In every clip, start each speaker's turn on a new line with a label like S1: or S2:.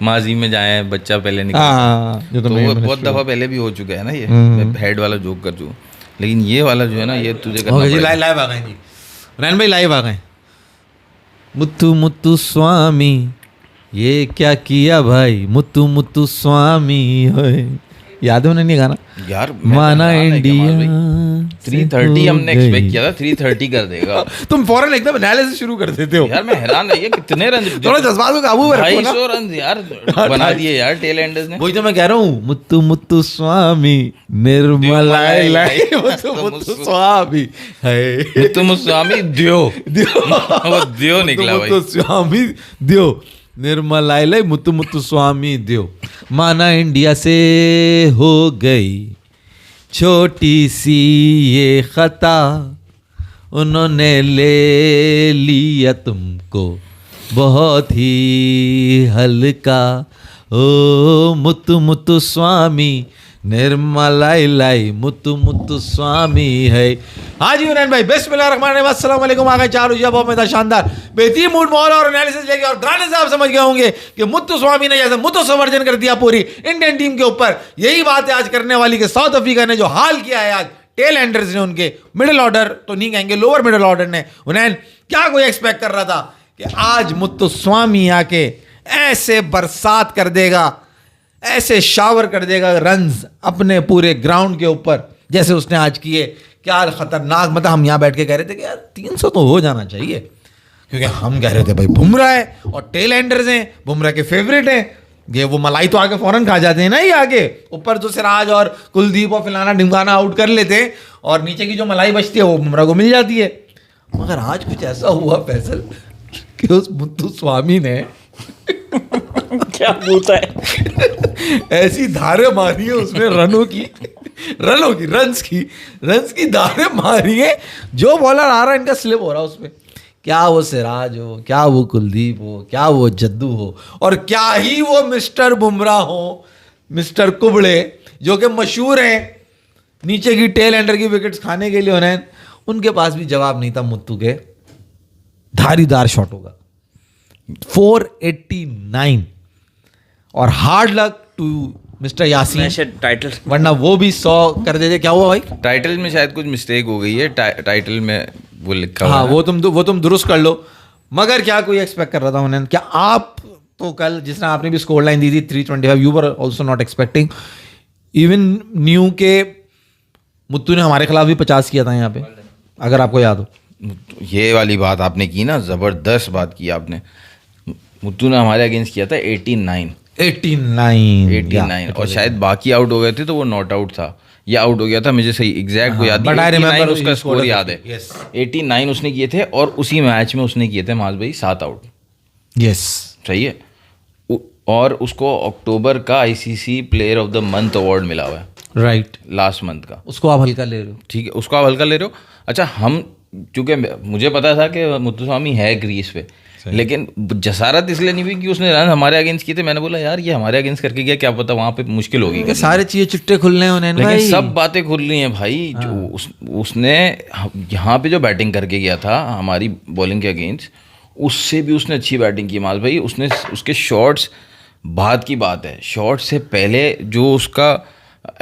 S1: माजी में जाए बच्चा पहले निकल,
S2: जो
S1: तो वो बहुत दफा पहले भी हो चुका है ना, ये हेड वाला जोक कर चुका, लेकिन ये वाला जो है ना ये तुझे करना पड़ेगा।
S2: लाइव आ गए जी, रैन भाई लाइव आ गए। मुत्तु मुत्तु स्वामी ये क्या किया भाई, मुत्तु मुत्तु स्वामी होए, याद है उन्हें नहीं गाना
S1: यार?
S2: माना इंडिया
S1: 330 हमने एक्सपेक्ट किया था, 330 कर देगा।
S2: तुम फौरन एकदम एनालिसिस शुरू कर देते हो
S1: यार मैं हैरान रही है कितने रन,
S2: थोड़ा जज्बात को काबू में रखो ना।
S1: 250 रन यार बना दिए यार टेल एंडर्स ने।
S2: वही तो मैं कह रहा हूँ, मुत्तु मुत्तु स्वामी निर्मलाई लाई, मुत्तु मुत्तु स्वामी है,
S1: मुत्तु मुत्तु स्वामी द्यो वो द्यो निकला भाई,
S2: मुत्तु स्वामी द्यो निर्मलाई लाई, मुत्तु मुत्तु स्वामी द्यो। माना इंडिया से हो गई छोटी सी ये खता, उन्होंने ले लिया तुमको बहुत ही हल्का, ओ मुत्तु मुत्तु स्वामी निर्मलाई लाई, मुत्तु मुत्तु स्वामी है। हाँ जी उन्नयन भाई, बिस्मिल्लाहिर्रहमानिर्रहीम, अस्सलाम वालेकुम। आ गए चार उजिया बहुत मजा शानदार बेहतरीन मूड माहौल और एनालिसिस लेके, और गाने से आप समझ गए होंगे कि मुत्तु स्वामी ने जैसे मुत्तु संवर्जन कर दिया पूरी इंडियन टीम के ऊपर, यही बात है आज करने वाली कि साउथ अफ्रीका ने जो हाल किया है आज टेल एंडर्स ने, उनके मिडिल ऑर्डर तो नहीं कहेंगे, लोअर मिडिल ऑर्डर ने। उन्नयन क्या कोई एक्सपेक्ट कर रहा था कि आज मुत्तु स्वामी आके ऐसे बरसात कर देगा, ऐसे शावर कर देगा रन्स अपने पूरे ग्राउंड के ऊपर जैसे उसने आज किए? क्या खतरनाक, मतलब हम यहाँ बैठ के कह रहे थे कि यार 300 तो हो जाना चाहिए, क्योंकि हम कह रहे थे भाई बुमराह है और टेल एंडर्स हैं, बुमराह के फेवरेट हैं, ये वो मलाई तो आके फौरन खा जाते हैं ना, ये आगे ऊपर तो सिराज और कुलदीप और फिलाना ढिमकाना आउट कर लेते हैं, और नीचे की जो मलाई बचती है वो बुमराह को मिल जाती है। मगर आज कुछ ऐसा हुआ फैसल कि उस मुत्तु स्वामी ने
S3: क्या बोलता है
S2: ऐसी धारे मारी है उसमें रन्स की धारे मारी है, जो बॉलर आ रहा है इनका स्लिप हो रहा है उसमें, क्या वो सिराज हो, क्या वो कुलदीप हो, क्या वो जद्दू हो, और क्या ही वो मिस्टर बुमराह हो, मिस्टर कुबड़े, जो कि मशहूर हैं नीचे की टेल एंडर की विकेट्स खाने के लिए। उन्हें उनके पास भी जवाब नहीं था मुत्तु के धारीदार शॉटों का। 489 और hard luck to mister Yasin,
S3: title,
S2: वरना वो भी 100 कर देते। क्या हुआ भाई?
S1: टाइटल में शायद कुछ मिस्टेक हो गई है, टाइटल में वो लिखा हुआ
S2: हाँ
S1: है।
S2: वो तुम दुरुस्त कर लो। मगर क्या कोई एक्सपेक्ट कर रहा था उन्हें? क्या आप तो कल जिसने आपने भी स्कोर लाइन दी थी 325, you were also not expecting, even new के मुत्तू ने हमारे खिलाफ भी 50 किया था यहाँ पे, अगर आपको याद हो।
S1: ये वाली बात आपने की ना, जबरदस्त बात की आपने। मुत्तू ने हमारे अगेंस्ट किया था 89 और शायद बाकी आउट हो गए थे, तो वो नॉट आउट था या आउट हो गया था, मुझे सही एग्जैक्ट को याद नहीं। 89 उसका स्कोर याद है, 89 उसने किए थे, और उसी मैच में उसने किए थे माज भाई 7 आउट।
S2: यस,
S1: सही है। और उसको अक्टूबर का ICC player of the month award मिला हुआ है,
S2: राइट,
S1: लास्ट मंथ का।
S2: उसको आप हल्का ले रहे हो?
S1: ठीक है, उसको आप हल्का ले रहे हो। अच्छा, हम चूंकि मुझे पता था कि मुत्तु स्वामी है क्रीज पे, लेकिन जसारत इसलिए नहीं हुई कि उसने रन हमारे अगेंस्ट किए थे। मैंने बोला यार ये हमारे अगेंस्ट करके गया, क्या पता वहां पे मुश्किल होगी।
S2: सारे चीजें चिट्टे खुलने हैं उन्हें,
S1: लेकिन सब बातें खुल रही हैं भाई। जो उसने यहाँ पे जो बैटिंग करके गया था हमारी बॉलिंग के अगेंस्ट, उससे भी उसने अच्छी बैटिंग की माल भाई। उसने उसके शॉट्स, बात की बात है, शॉट से पहले जो उसका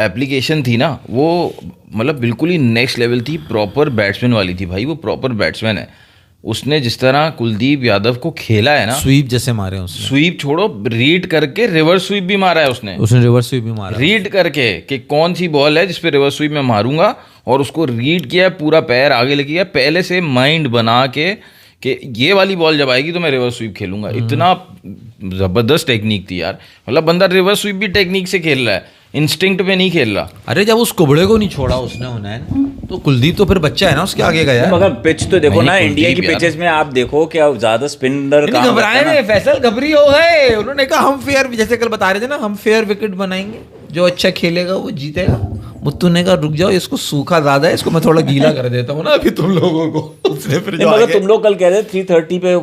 S1: एप्लीकेशन थी ना, वो मतलब बिल्कुल ही नेक्स्ट लेवल थी, प्रॉपर बैट्समैन वाली थी भाई। वो प्रॉपर बैट्समैन है। उसने जिस तरह कुलदीप यादव को खेला है ना,
S2: स्वीप जैसे मारे उसने,
S1: स्वीप छोड़ो, रीड करके रिवर्स स्वीप भी मारा है उसने
S2: रिवर्स स्वीप भी मारा,
S1: रीड करके कि कौन सी बॉल है जिस पे रिवर्स स्वीप में मारूंगा, और उसको रीड किया, पूरा पैर आगे लेके गया, पहले से माइंड बना के कि ये वाली बॉल जब आएगी तो मैं रिवर्स स्वीप खेलूंगा। इतना जबरदस्त टेक्निक थी यार। मतलब बंदा रिवर्स स्वीप भी टेक्निक से खेल रहा है, इंस्टिंक्ट पे नहीं खेल रहा।
S2: अरे जब उस कुबड़े को नहीं छोड़ा उसने उन्हें, तो कुलदीप तो फिर बच्चा है ना उसके आगे गया।
S3: मगर पिच तो देखो ना, इंडिया की पिचेस में आप देखो क्या ज्यादा स्पिनर काम
S2: घबराए नहीं, फैसल घबरी हो गए। उन्होंने कहा हम फेयर, जैसे कल बता रहे थे ना, हम फेयर विकेट बनाएंगे, जो अच्छा खेलेगा वो जीतेगा। मुत्तू ने कहा रुक जाओ, इसको सूखा ज्यादा है, इसको मैं थोड़ा गीला कर देता हूँ ना अभी तुम लोगों को। उसने फिर जो
S3: मगर तुम लोग कल कह रहे 330 पे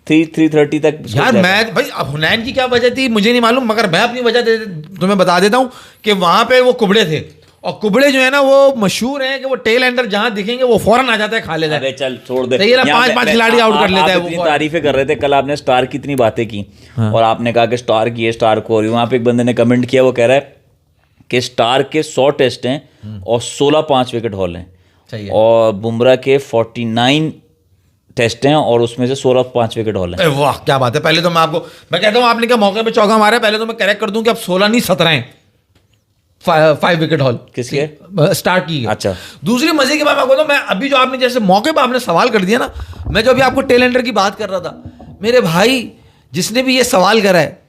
S3: 330 तक
S2: यार मैच भाई। अब हुनैन की क्या वजह थी मुझे नहीं मालूम, मगर मैं अपनी वजह तुम्हें बता देता हूँ कि वहां पे वो कुबड़े थे और कुबड़े जो है ना वो मशहूर हैं कि वो टेल एंडर जहां दिखेंगे वो फौरन आ जाता है, खा लेता
S3: अबे
S2: है।
S3: चल छोड़ दे,
S2: सही है ना,
S3: यहाँ
S2: 5-5
S3: मैं-
S2: खिलाड़ी आउट कर लेता है
S3: आप
S2: वो
S3: इतनी
S2: फौरन।
S3: तारीफें कर रहे थे कल, आपने स्टार की इतनी बातें की और आपने कहा कि स्टार की है, स्टार को, और वहां पे एक बंदे ने कमेंट किया, वो कह रहा है कि स्टार के 100 टेस्ट हैं और 16 5 विकेट हॉल हैं,
S2: सही है।
S3: और बुमराह के 49 टेस्ट हैं और उसमें से 16 5 विकेट हॉल हैं।
S2: अरे वाह क्या बात है। पहले तो मैं कहता हूँ आपने क्या मौके पे चौका मारा है, पहले तो मैं करेक्ट कर दूं कि अब 16 नहीं 17 हैं 5 विकेट हॉल
S3: किसके?
S2: स्टार्ट की है।
S3: अच्छा।
S2: दूसरी मजे की बात मैं बताऊं, मैं अभी जो आपने जैसे मौके पे आपने सवाल कर दिया ना, मैं जो अभी आपको टेल एंडर की बात कर रहा था, मेरे भाई जिसने भी ये सवाल करा है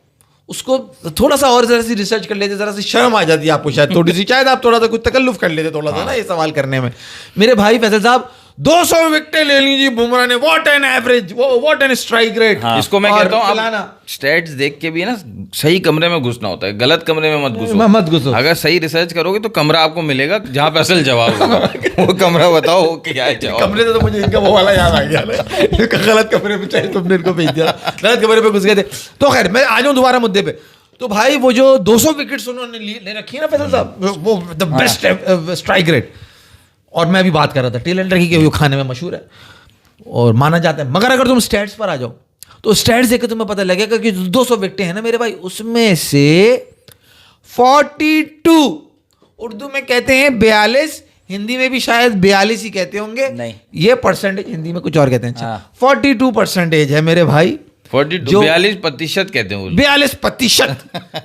S2: उसको थोड़ा सा और जरा सी रिसर्च कर लेते, जरा सी शर्म आ जाती है आपको शायद थोड़ी सी, शायद आप थोड़ा सा कुछ तकल्लुफ कर लेते थोड़ा सा ना ये सवाल करने में। मेरे भाई फैसल साहब 200 विकेटें ले लीजिए बुमराह ने, what an average, what an strike rate.
S1: इसको मैं कहता हूँ आप स्टैट्स देख के भी ना सही कमरे में घुसना होता है, गलत कमरे में मत घुसो। अगर सही रिसर्च करोगे तो कमरा आपको मिलेगा जहाँ पे असल जवाब होगा। वो कमरा बताओ क्या है जवाब।
S2: कमरे से तो मुझे इनका वो वाला याद आ गया ना, गलत कमरे में चाहे तुमने इनको भेज दिया, गलत कमरे पे घुस गए थे। तो खैर मैं आ जाऊं दोबारा मुद्दे पे। तो भाई वो जो 200 विकेट्स उन्होंने ले रखी है ना फैसल साहब, वो द बेस्ट स्ट्राइक रेट, और मैं भी बात कर रहा था टेल एंडर की कि वो खाने में मशहूर है और माना जाता है। मगर अगर तुम स्टैट्स पर आ जाओ तो स्टैट्स देख के तुम्हें पता लगेगा कि 200 विकेटें हैं ना मेरे भाई, उसमें से 42 उर्दू में कहते हैं 42, हिंदी में भी शायद 42 ही कहते होंगे।
S3: नहीं,
S2: ये परसेंटेज हिंदी में कुछ और कहते हैं।
S3: हाँ।
S2: 42% है मेरे भाई,
S1: 42% कहते हैं वो।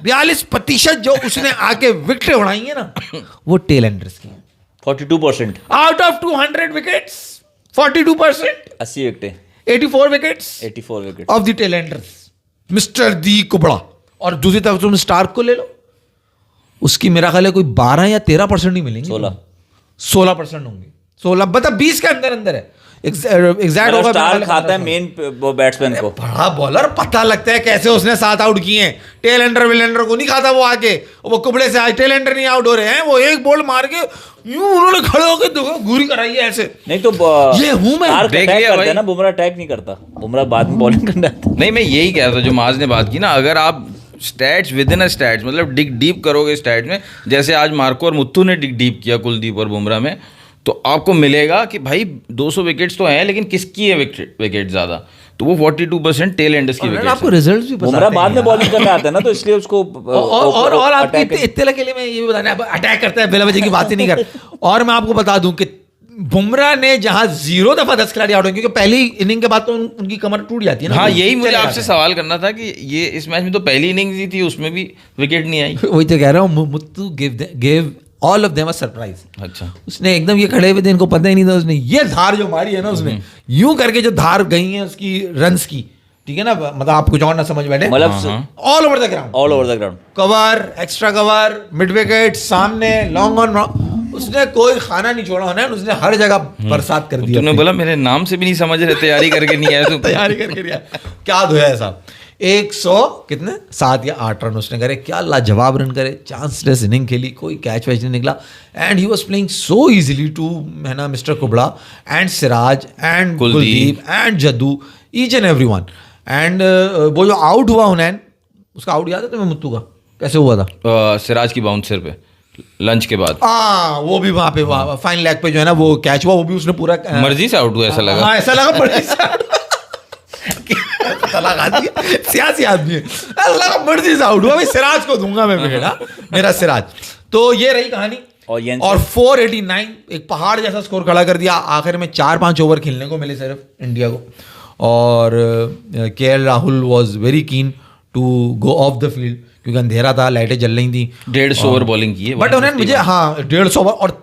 S2: 42% जो उसने आके विकेट उड़ाई है ना वो टेल एंडर्स की।
S3: 42%
S2: आउट ऑफ 200 विकेट्स 42%,
S3: 80 विकेटें,
S2: 84 wickets
S3: 84 wicket
S2: of the tail enders, mister दी कुबड़ा। और दूसरी तरफ तुम स्टार्क को ले लो, उसकी मेरा ख्याल है कोई 12 या 13% नहीं मिलेंगे, 16% होंगे, 16 मतलब 20 के अंदर अंदर है एग्जैक्ट होगा।
S3: स्टार खाता है मेन बैट्समैन को,
S2: बड़ा बॉलर, पता लगता है कैसे उसने 7 आउट किए हैं। टेल एंडर विलेंडर को नहीं खाता वो आके, वो कुबड़े से आज टेल एंडर नहीं आउट हो रहे हैं, वो एक बॉल मार के यूं उन्होंने खड़े होकर देखो घूरी कराई है ऐसे।
S3: नहीं तो
S2: ये हूं मैं,
S3: स्टार
S1: देख
S3: अटैक
S1: लिया
S3: करता
S1: भाई।
S3: है ना, बुमराह अटैक नहीं करता, बुमराह बाद में बॉलिंग करना आता है।
S1: नहीं मैं यही कह रहा था जो माज ने बात की ना, अगर आप स्टैट्स विद इन स्टैट्स मतलब डिग डीप करोगे स्टैट्स में, जैसे आज मार्को और मुत्तू ने डिग डीप किया कुलदीप और बुमराह में, तो आपको मिलेगा कि भाई 200 विकेट्स तो हैं लेकिन किसकी है विकेट ज्यादा, तो वो 42% टेल एंडर्स की विकेट।
S2: आपको रिजल्ट्स भी पता
S3: बुमराह बाद में बॉलिंग करना आता है ना, तो इसलिए उसको
S2: और आपके इत्तेला के लिए मैं ये भी बताना, अटैक करता है, बेला बजे की बात ही नहीं कर। और मैं आपको बता दूं कि बुमराह ने जहां 0 दफा 10 खिलाड़ी आउट हुए, क्योंकि पहली इनिंग के बाद तो उनकी कमर टूट जाती है ना।
S1: हाँ यही मुझे आपसे सवाल करना था कि ये इस मैच में तो पहली इनिंग्स ही थी, उसमें भी विकेट नहीं आई।
S2: वही तो कह रहा हूँ, Muthu give all of them a surprise.
S1: अच्छा,
S2: उसने एकदम ये खड़े हुए थे, इनको पता ही नहीं था, उसने ये धार जो मारी है ना, उसने यूं करके जो धार गई है उसकी रन्स की, ठीक है ना, मतलब आप कुछ और ना समझ बैठे,
S3: मतलब
S2: all over the ground,
S3: all over the ground,
S2: cover, extra cover, mid wicket, सामने, लॉन्ग ऑन, उसने कोई खाना नहीं छोड़ा होना है, उसने हर जगह बरसात कर दी।
S1: तूने बोला मेरे नाम से भी नहीं समझ रहे, तैयारी करके नहीं आया तू।
S2: तैयारी करके नहीं आया, क्या धोया है साहब। 100 कितने 7 या 8 रन उसने करे, क्या लाजवाब रन करे, चांसलेस इनिंग खेली, कोई कैच वैच नहीं निकला, and he was playing so easily to है ना मिस्टर कुबड़ा and Siraj and Kuldeep and Jaddu, each and everyone. And वो जो आउट हुआ हुनैन, उसका आउट याद है तुम्हें मुत्तू का कैसे हुआ था?
S1: सिराज की बाउंसर पे लंच के बाद,
S2: वो भी वहां पे फाइन लेग पे जो है ना वो कैच हुआ, वो भी उसने पूरा
S1: मर्जी से आउट हुआ ऐसा लगा।
S2: हाँ ऐसा लगा मर्जी से सियासी आदमी है, लगा मर्जी से आउट हुआ, भाई सिराज को दूंगा मैं बेटा, मेरा सिराज। तो ये रही कहानी। और 489 एक पहाड़ जैसा स्कोर खड़ा कर दिया। आखिर में 4-5 ओवर खेलने को मिले सिर्फ इंडिया को, और KL Rahul was very keen to go off the field क्योंकि अंधेरा था, लाइटें जल रही थी।
S1: 150 ओवर बॉलिंग की है,
S2: बट उन्होंने मुझे 150 ओवर, और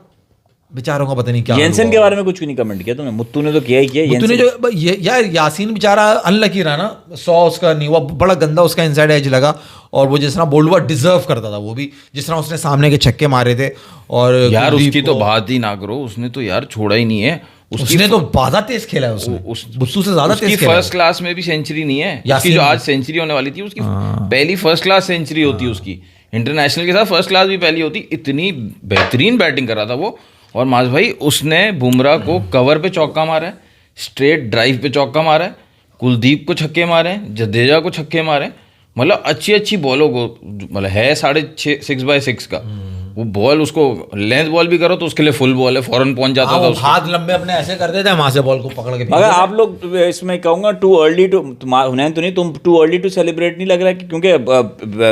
S2: बेचारों का पता नहीं क्या।
S3: येंसन के बारे में कुछ भी नहीं कमेंट किया तुमने? मुत्तू ने तो किया ही किया।
S2: मुत्तू ने जो यार यासीन बेचारा अनलकी रहा ना, 100 उसका नहीं हुआ, बड़ा गंदा उसका इनसाइड एज लगा, और वो जिस तरह बोल्ड हुआ डिजर्व करता था वो भी, जिस तरह उसने सामने के छक्के मारे थे। और
S1: यार उसकी तो बात ही ना करो, उसने तो यार छोड़ा ही नहीं है,
S2: उसने तो ज्यादा तेज खेला है, उसने मुत्तू से ज्यादा तेज खेला।
S1: फर्स्ट क्लास में भी सेंचुरी नहीं है उसकी, जो आज सेंचुरी होने वाली थी उसकी पहली फर्स्ट क्लास सेंचुरी होती है उसकी, इंटरनेशनल के साथ फर्स्ट क्लास भी पहली होती। इतनी बेहतरीन बैटिंग कर रहा था वो। और माज भाई उसने बुमराह को कवर पे चौका मारा है, स्ट्रेट ड्राइव पे चौका मारा है, कुलदीप को छक्के मारे हैं, जडेजा को छक्के मारे, मतलब अच्छी अच्छी बॉलों को, मतलब है 6.5 6x6 का, वो बॉल उसको लेंथ बॉल भी करो तो उसके लिए फुल बॉल है, फौरन पहुंच जाता
S2: हाँ,
S1: था
S2: वो
S1: उसको।
S2: हाथ लंबे अपने ऐसे कर देते हैं, वहां से बॉल को पकड़ के फेंक
S3: अगर
S2: देते हैं।
S3: आप लोग इसमें कहूंगा टू अर्ली टू हुनैन तो नहीं, तुम टू अर्ली टू सेलिब्रेट नहीं लग रहा है क्योंकि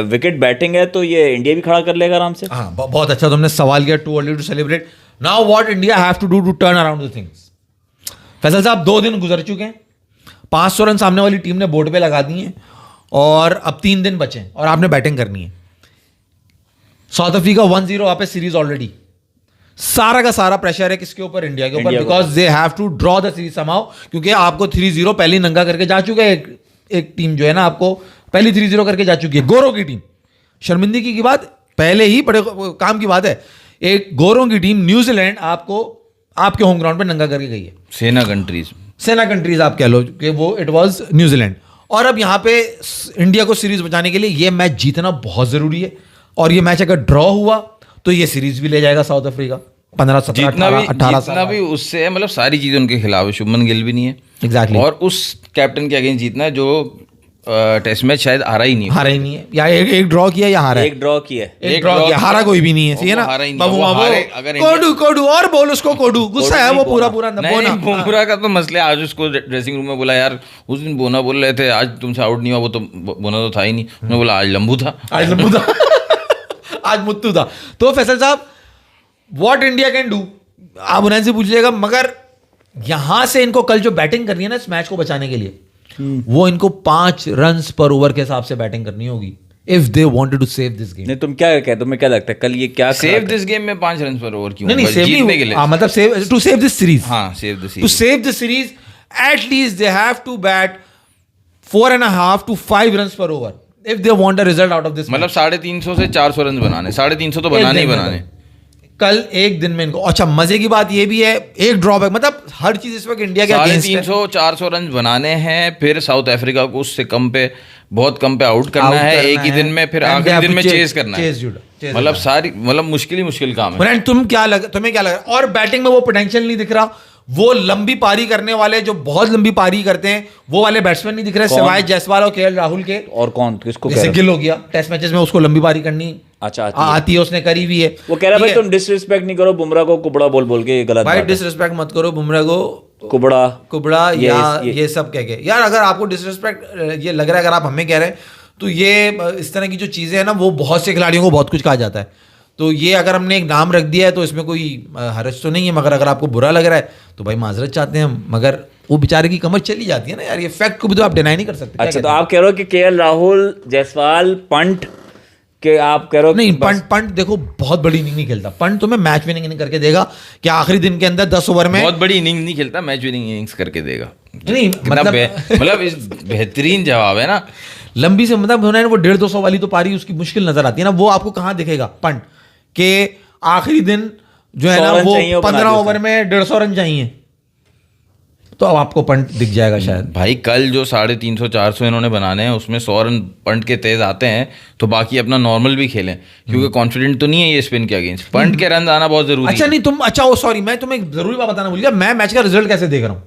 S3: विकेट बैटिंग है तो ये इंडिया भी खड़ा कर लेगा आराम से।
S2: हाँ, बहुत अच्छा तुमने सवाल किया, too early to celebrate. Now what India have to do to turn around the things. Faisal साहब 2 दिन गुजर चुके हैं, 500 रन सामने वाली टीम ने बोर्ड पे लगा दिए हैं और अब 3 दिन बचे हैं और आपने बैटिंग करनी है। साउथ अफ्रीका 1-0 वहां पे सीरीज ऑलरेडी, सारा का सारा प्रेशर है किसके ऊपर? इंडिया के ऊपर,
S3: इंडिया के
S2: because they have to draw the series somehow, क्योंकि आपको 3-0 पहले ही नंगा करके जा चुका है एक टीम जो है ना, आपको पहली 3-0 करके जा चुकी है, गोरों की टीम। शर्मिंदगी की बात, पहले ही बड़े काम की बात है, एक गोरों की टीम न्यूजीलैंड आपको आपके होम ग्राउंड पे नंगा करके गई है।
S1: सेना कंट्रीज,
S2: सेना कंट्रीज आप कह लो कि वो इट वाज न्यूजीलैंड। और अब यहाँ पे इंडिया को सीरीज बचाने के लिए ये मैच जीतना बहुत जरूरी है, और ये मैच अगर ड्रॉ हुआ तो ये सीरीज भी ले जाएगा साउथ अफ्रीका 15-17 18
S1: जितना भी उससे है, मतलब सारी चीजें उनके खिलाफ है। शुभमन गिल भी नहीं है
S2: एग्जैक्टली,
S1: और उस कैप्टन के अगेंस्ट जीतना है जो टेस्ट मैच शायद हारा ही नहीं है।
S2: हारा ही नहीं है, या एक ड्रॉ किया या हारा है,
S3: एक ड्रॉ किया है।
S2: एक ड्रॉ किया, हारा कोई भी नहीं है, सही है ना?
S1: हारा ही नहीं,
S2: बाबू
S1: वो
S2: बाबू
S1: हारे अगर
S2: कोडू कोडू और बोल उसको कोडू, गुस्सा है वो पूरा पूरा
S1: नहीं, बुमराह का तो मसला है। आज उसको ड्रेसिंग रूम में बोला, यार उस दिन बोना बोल रहे थे आज तुमसे आउट नहीं हुआ, वो तो बोना तो था ही नहीं। उन्होंने बोला आज लंबू था,
S2: आज लंबू था आज मुत्तू था। तो फैसल साहब व्हाट इंडिया कैन डू, आप उन्हें से पूछिएगा, मगर यहां से इनको कल जो बैटिंग करनी है ना इस मैच को बचाने के लिए, वो इनको 5 रन पर ओवर के हिसाब से बैटिंग करनी होगी if they wanted to save this game.
S3: नहीं तुम क्या कहते, तुम्हें क्या लगता है कल ये क्या
S1: सेव दिस गेम में 5 रन पर ओवर क्यों?
S2: नहीं सेव
S1: जीतने के
S2: नहीं,
S1: लिए,
S2: मतलब save to save this series,
S1: हाँ save the
S2: two
S1: series.
S2: Save this series at least they have to bat 4.5 to 5 runs per over if they want a result out of this
S1: मतलब
S2: match.
S1: 350 से 400 run बनाने, 350 तो बनाने ही बनाने।
S2: कल एक दिन में इनको, अच्छा मजे की बात ये भी है, एक ड्रॉबैक, मतलब हर चीज इस वक्त इंडिया के अगेंस्ट है।
S1: 350-400 रन बनाने हैं, फिर साउथ अफ्रीका को उससे कम पे, बहुत कम पे आउट करना है एक ही दिन में, फिर आखिरी दिन में चेज करना है। मतलब सारी, मतलब मुश्किल ही मुश्किल काम है।
S2: फ्रेंड तुम्हें क्या लग रहा है? और बैटिंग में वो पोटेंशियल नहीं दिख रहा, वो लंबी पारी करने वाले जो बहुत लंबी पारी करते हैं वो वाले बैट्समैन नहीं दिख रहे, सिवाय जायसवाल और केएल राहुल के।
S3: और कौन, किसको कह
S2: जैसे
S3: रहे हो?
S2: गिल हो गया, टेस्ट मैचेस में उसको लंबी पारी करनी
S3: अच्छा
S2: आती है, उसने करी भी है।
S3: वो कह रहा है भाई तुम डिसरिस्पेक्ट नहीं करो बुमराह को, कुबड़ा बोल बोल के, ये गलत
S2: भाई
S3: बात है।
S2: डिसरिस्पेक्ट मत करो बुमराह को,
S3: कुबड़ा
S2: ये सब कह के यार, अगर आपको डिसरिस्पेक्ट ये लग रहा है, अगर आप हमें कह रहे हैं, तो ये इस तरह की जो चीजें हैं ना, वो बहुत से खिलाड़ियों को बहुत कुछ कहा जाता है। तो ये अगर हमने एक नाम रख दिया है तो इसमें कोई हर्ज तो नहीं है, मगर अगर आपको बुरा लग रहा है तो भाई माजरत चाहते हैं हम, मगर वो बेचारे की कमर चली जाती है ना यार, ये फैक्ट को भी तो आप डिनाई नहीं कर सकते।
S3: अच्छा तो आप कह रहे हो कि केएल राहुल, जायसवाल, पंट के आप कह रहे हो
S2: नहीं, पंट देखो बहुत बड़ी इनिंग नहीं खेलता, पंट तुम्हें मैच विनिंग इनिंग करके देगा कि आखिरी दिन के अंदर 10 ओवर में
S1: बहुत बड़ी इनिंग नहीं खेलता, मैच विनिंग इनिंग्स करके देगा।
S2: नहीं
S1: मतलब इस बेहतरीन जवाब है ना।
S2: लंबी से मतलब होना है वो 150-200 वाली तो पारी उसकी मुश्किल नजर आती है ना, वो आपको कहाँ दिखेगा पंट के आखिरी दिन जो है ना, वो 15 ओवर में 150 रन चाहिए, तो अब आपको पंट दिख जाएगा शायद।
S1: भाई कल जो 350-400 इन्होंने बनाने हैं उसमें 100 रन पंट के तेज आते हैं, तो बाकी अपना नॉर्मल भी खेलें, क्योंकि कॉन्फिडेंट तो नहीं है ये स्पिन के अगेंस्ट, पंट के रन आना बहुत जरूरी है।
S2: अच्छा नहीं तुम, अच्छा ओ सॉरी, मैं तुम्हें एक जरूरी बात बताना भूल गया, मैं मैच का रिजल्ट कैसे देख रहा हूँ?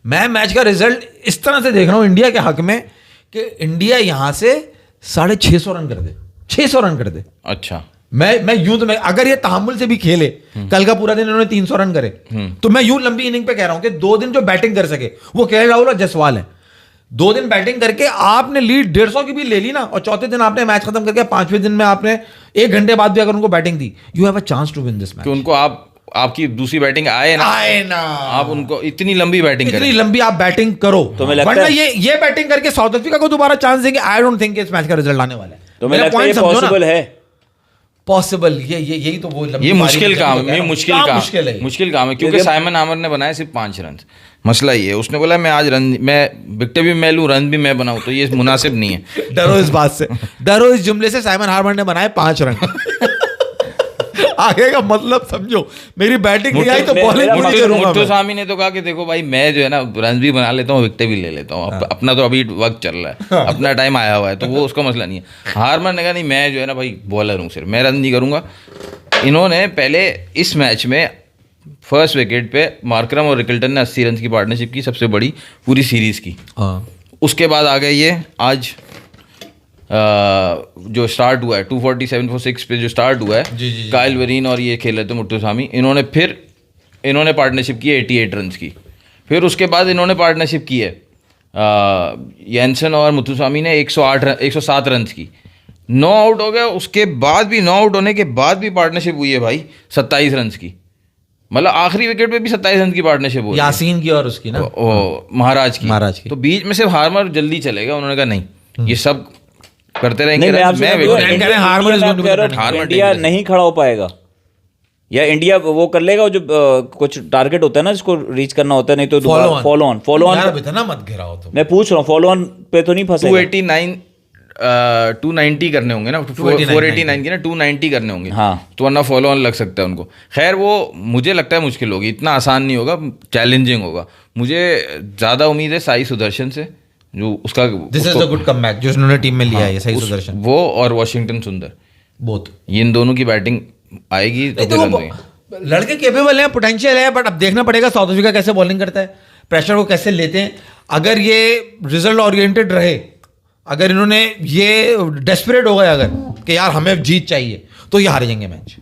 S2: मैं मैच का रिजल्ट इस तरह से देख रहा हूँ इंडिया के हक में कि इंडिया यहां से 650 रन कर दे, 600 रन कर दे।
S1: अच्छा
S2: मैं यूं तो मैं अगर ये तहम्मुल से भी खेले, कल का पूरा दिन इन्होंने 300 रन करे, तो मैं यूं लंबी इनिंग पे कह रहा हूं कि 2 दिन जो बैटिंग कर सके वो केएल राहुल और जायसवाल है। 2 दिन बैटिंग करके आपने लीड 150 की भी ले ली ना, और चौथे दिन आपने मैच खत्म करके 5वें दिन में आपने 1 घंटे बाद भी अगर उनको बैटिंग दी, you have a chance to win this match.
S1: कि उनको आपकी दूसरी बैटिंग आए ना, आप उनको इतनी लंबी बैटिंग
S2: इतनी
S1: करें,
S2: लंबी आप बैटिंग करो,
S3: तुम्हें लगता
S2: वरना
S3: है
S2: ये बैटिंग करके साउथ अफ्रीका को दोबारा चांस देंगे? आई डोंट थिंक इस मैच का रिजल्ट आने वाला है।
S3: तुम्हें लगता है ये पॉसिबल है?
S2: पॉसिबल, ये यही तो वो
S1: ये मुश्किल काम है, ये मुश्किल काम है, क्योंकि साइमन हामर ने बनाए सिर्फ 5 रन। मसला ये है, उसने बोला मैं आज रन, मैं विकेट भी मैं लूं, रन भी मैं बनाऊं, तो ये मुनासिब नहीं है।
S2: डरो इस बात से, डरो इस जुमले से, साइमन हार्मर ने बनाए 5 रन। आगे का मतलब समझो, मेरी बैटिंग नहीं आई तो बॉलिंग पूरी करूंगा।
S1: मुत्तु सामी ने तो कहा कि देखो भाई मैं जो है ना रन भी बना लेता हूँ, विकेट भी ले लेता हूँ, अपना तो अभी वक्त चल रहा है, अपना टाइम आया हुआ है, तो वो उसका मसला नहीं है। हार्मर ने कहा नहीं मैं जो है ना भाई बॉलर हूँ, सिर्फ मैं रन नहीं करूंगा। इन्होंने पहले इस मैच में फर्स्ट विकेट पे मार्करम और रिकल्टन ने 80 रन की पार्टनरशिप की, सबसे बड़ी पूरी सीरीज की। उसके बाद आ गए ये आज जो स्टार्ट हुआ है 247 for 6 पे जो स्टार्ट हुआ है, काइल वरीन और ये खेल रहे थे मुत्तुसामी, इन्होंने पार्टनरशिप की 88 रन की। फिर उसके बाद इन्होंने पार्टनरशिप की है यैनसन और मुत्तुसामी ने 107 रन की, 9 आउट हो गया। उसके बाद भी 9 आउट होने के बाद भी पार्टनरशिप हुई है भाई 27 रन की, मतलब आखिरी विकेट पे भी 27 रन की पार्टनरशिप हुई,
S2: यासीन की और उसकी ना
S1: महाराज की। तो बीच में से हार्मर जल्दी चलेगा, उन्होंने कहा नहीं ये सब करते रहेंगे।
S3: इंडिया नहीं खड़ा हो पाएगा या इंडिया वो कर लेगा जो कुछ टारगेट होता है ना जिसको रीच करना होता है, नहीं तो फॉलो ऑन
S2: मत घेराओ। तो
S3: मैं पूछ रहा हूँ फॉलो ऑन पे तो नहीं फंसेगा।
S1: 290 करने होंगे ना, 489 की ना 290 करने होंगे,
S3: हाँ,
S1: तो वरना फॉलो ऑन लग सकता है उनको। खैर वो मुझे लगता है मुश्किल होगी, इतना आसान नहीं होगा, चैलेंजिंग होगा। मुझे ज़्यादा उम्मीद है साई सुदर्शन से, जो उसका
S2: this is a good comeback जो उन्होंने टीम में लिया है, साई सुदर्शन
S1: वो और वॉशिंगटन सुंदर,
S2: बोथ
S1: इन दोनों की बैटिंग आएगी तो
S2: लड़के केपेबल हैं, पोटेंशियल है, बट अब देखना पड़ेगा साउथ अफ्रीका कैसे बॉलिंग करता है, प्रेशर को कैसे लेते हैं। अगर ये रिजल्ट ओरिएंटेड रहे, अगर इन्होंने ये डेस्परेट हो गए अगर कि यार हमें जीत चाहिए, तो ये हार जाएंगे मैच।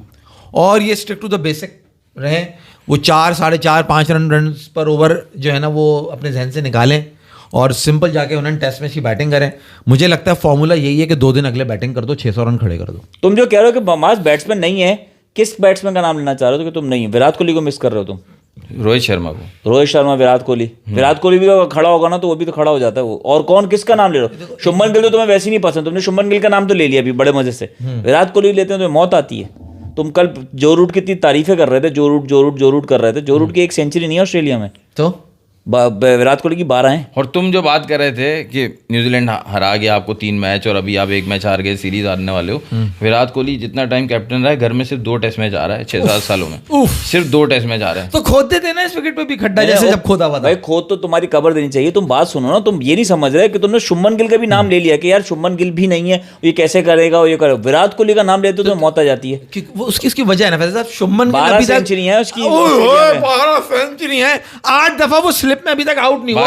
S2: और ये स्टिक टू द बेसिक रहे, वो 4, 4.5, 5 रन पर ओवर जो है ना वो अपने जहन से निकालें और सिंपल जाके उन्होंने टेस्ट मैच की बैटिंग करें। मुझे लगता है फॉर्मूला यही है कि 2 दिन अगले बैटिंग कर दो, 600 रन खड़े कर दो।
S3: तुम जो कह रहे हो कि बमास बैट्समैन नहीं है, किस बैट्समैन का नाम लेना चाह रहे हो कि तुम नहीं? विराट कोहली को मिस कर रहे हो तुम?
S1: रोहित शर्मा को।
S3: रोहित शर्मा, विराट कोहली भी तो खड़ा होगा ना, तो वो भी तो खड़ा हो जाता है वो। और कौन, किसका नाम ले रहे हो? शुभमन गिल तो तुम्हें वैसे ही नहीं पसंद, तुमने शुभमन गिल का नाम तो ले लिया अभी बड़े मजे से। विराट कोहली लेते हैं तो मौत आती है। तुम कल जो रूट की इतनी तारीफें कर रहे थे, जो रूट कर रहे थे, जो रूट की 1 सेंचुरी नहीं है ऑस्ट्रेलिया में, तो विराट कोहली की 12 हैं।
S1: और तुम जो बात कर रहे थे कि न्यूजीलैंड हरा गया आपको 3 मैच और अभी आप 1 मैच हार गए, सीरीज हारने वाले हो। विराट कोहली जितना टाइम कैप्टन रहा है, घर में सिर्फ 2 टेस्ट मैच आ रहा है 6-7 सालों में, सिर्फ 2 टेस्ट मैच आ रहा है।
S2: तो खोद देते ना इस विकेट पे भी खड्डा, जैसे जब खोदा हुआ था।
S3: भाई खोद तो तुम्हारी कबर देनी चाहिए। तुम बात सुनो ना, तुम ये नहीं समझ रहे कि तुमने शुभमन गिल का भी नाम ले लिया कि यार शुभमन गिल भी नहीं है, ये कैसे करेगा, ये करेगा। विराट कोहली का नाम लेते तो मौत आ जाती है।
S2: उसकी वजह है ना फैज़ल साहब, शुभमन
S3: 12 सेंचुरी है उसकी,
S2: 12 सेंचुरी है, 8 दफा वो स्लिप में अभी तक आउट नहीं हुआ।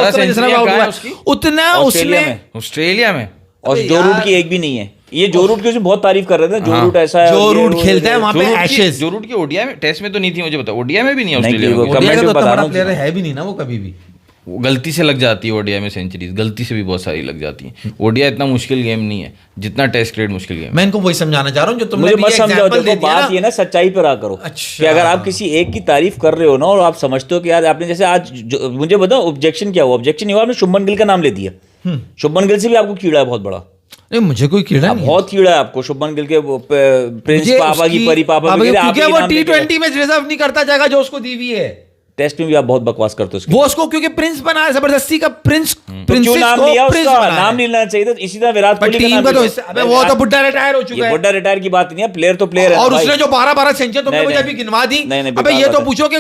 S2: उतना
S1: ऑस्ट्रेलिया में,
S3: और जो रूट की एक भी नहीं है। ये जो रूट की उसमें बहुत तारीफ कर रहे थे, जो रूट ऐसा है,
S2: जो रूट खेलता है वहां पे एशेज।
S1: जो रूट की ओडीआई में, टेस्ट में तो नहीं थी, मुझे पता, ओडीआई में भी नहीं है ऑस्ट्रेलिया में।
S2: कमेंट में बता रहा हूं, प्लेयर है भी नहीं ना वो कभी भी।
S1: वो गलती से लग जाती है ओडीआई में सेंचुरीज, गलती से भी बहुत सारी लग जाती हैं। ओडीआई इतना मुश्किल गेम नहीं है जितना टेस्ट क्रिकेट मुश्किल गेम।
S2: मैं इनको वही समझाना चाह रहा हूं जो तुमने
S3: मुझे मत समझाओ। देखो बात ये ना सच्चाई पर आ करो कि अगर आप किसी एक की तारीफ कर रहे हो ना और आप समझते हो कि यार आपने जैसे आज मुझे बताओ ऑब्जेक्शन क्या हुआ? ऑब्जेक्शन नहीं हुआ, आपने शुभमन गिल का नाम ले दिया। शुभमन गिल से भी आपको कीड़ा है बहुत बड़ा।
S2: नहीं मुझे कोई कीड़ा नहीं,
S3: बहुत कीड़ा है आपको शुभमन गिल के प्रिंस पापा की परी पापा,
S2: क्योंकि वो T20 में रिजर्व नहीं करता जाएगा जो उसको दी हुई है।
S3: टेस्ट में भी आप बहुत बकवास करते हो
S2: वो उसको, क्योंकि प्रिंस बना है, जबरदस्ती का प्रिंस।
S3: क्यों नाम लिया उसका? नाम नहीं लेना चाहिए था। इसी तरह विराट कोहली का नाम,
S2: अबे वो तो बुड्ढा रिटायर हो चुका है।
S3: बुड्ढा रिटायर की बात नहीं है, प्लेयर तो प्लेयर है।
S2: और उसने जो 12 सेंचुरी तुमने मुझे अभी गिनवा दी, अबे ये तो पूछो कि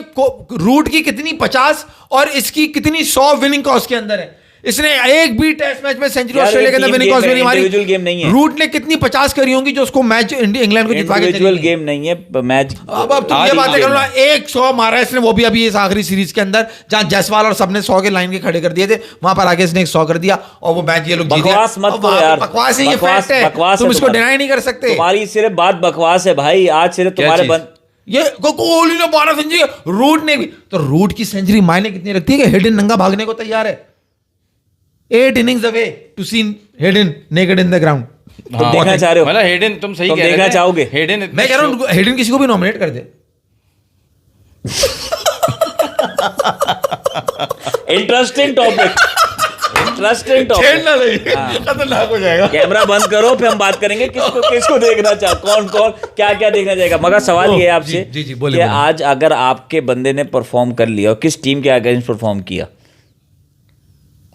S2: रूट की कितनी 50 और इसकी कितनी 100 विनिंग कॉस्ट के अंदर है। इसने एक भी टेस्ट मैच में सेंचुरी ऑस्ट्रेलिया के अंदर विनिंग कॉस्ट नहीं मारी।
S3: इंडिविजुअल गेम नहीं है।
S2: रूट ने कितनी 50 करी होंगी जो उसको मैच इंग्लैंड को जितवा के,
S3: इंडिविजुअल गेम नहीं है मैच।
S2: अब तुम ये बातें करो ना, 100 मारा इसने, वो भी अभी इस आखिरी सीरीज के अंदर जहां जायसवाल और सबने 100 के लाइन के खड़े कर दिए थे, वहां पर आगे इसने 100 कर दिया और वो मैच ये लोग जीते।
S3: बकवास मत करो यार,
S2: बकवास है, ये फैक्ट है, तुम इसको डिनाई नहीं कर सकते।
S3: तुम्हारी सिर्फ बात बकवास है भाई। आज सिर्फ तुम्हारे बंद
S2: ये कोहली ने 12 सेंचुरी, रूट ने भी, तो रूट की सेंचुरी मायने कितनी रखती है कि हिडन नंगा भागने को तैयार है। 8 innings away to see Hayden naked in the ground।
S3: तुम देखना चाह रहे हो?
S1: मतलब हेडन, तुम सही कह रहे हो,
S3: देखना चाहोगे?
S1: हेडन,
S2: मैं कह रहा हूं हेडन किसी को भी नॉमिनेट कर दे।
S3: इंटरेस्टिंग टॉपिक, इंटरेस्टिंग टॉपिक,
S2: खतरनाक हो जाएगा।
S3: कैमरा बंद करो, फिर हम बात करेंगे किसको देखना चाह, कौन क्या देखना चाहेगा। मगर सवाल ये है आपसे कि आज अगर आपके बंदे ने परफॉर्म कर लिया और किस टीम के अगेंस्ट परफॉर्म किया,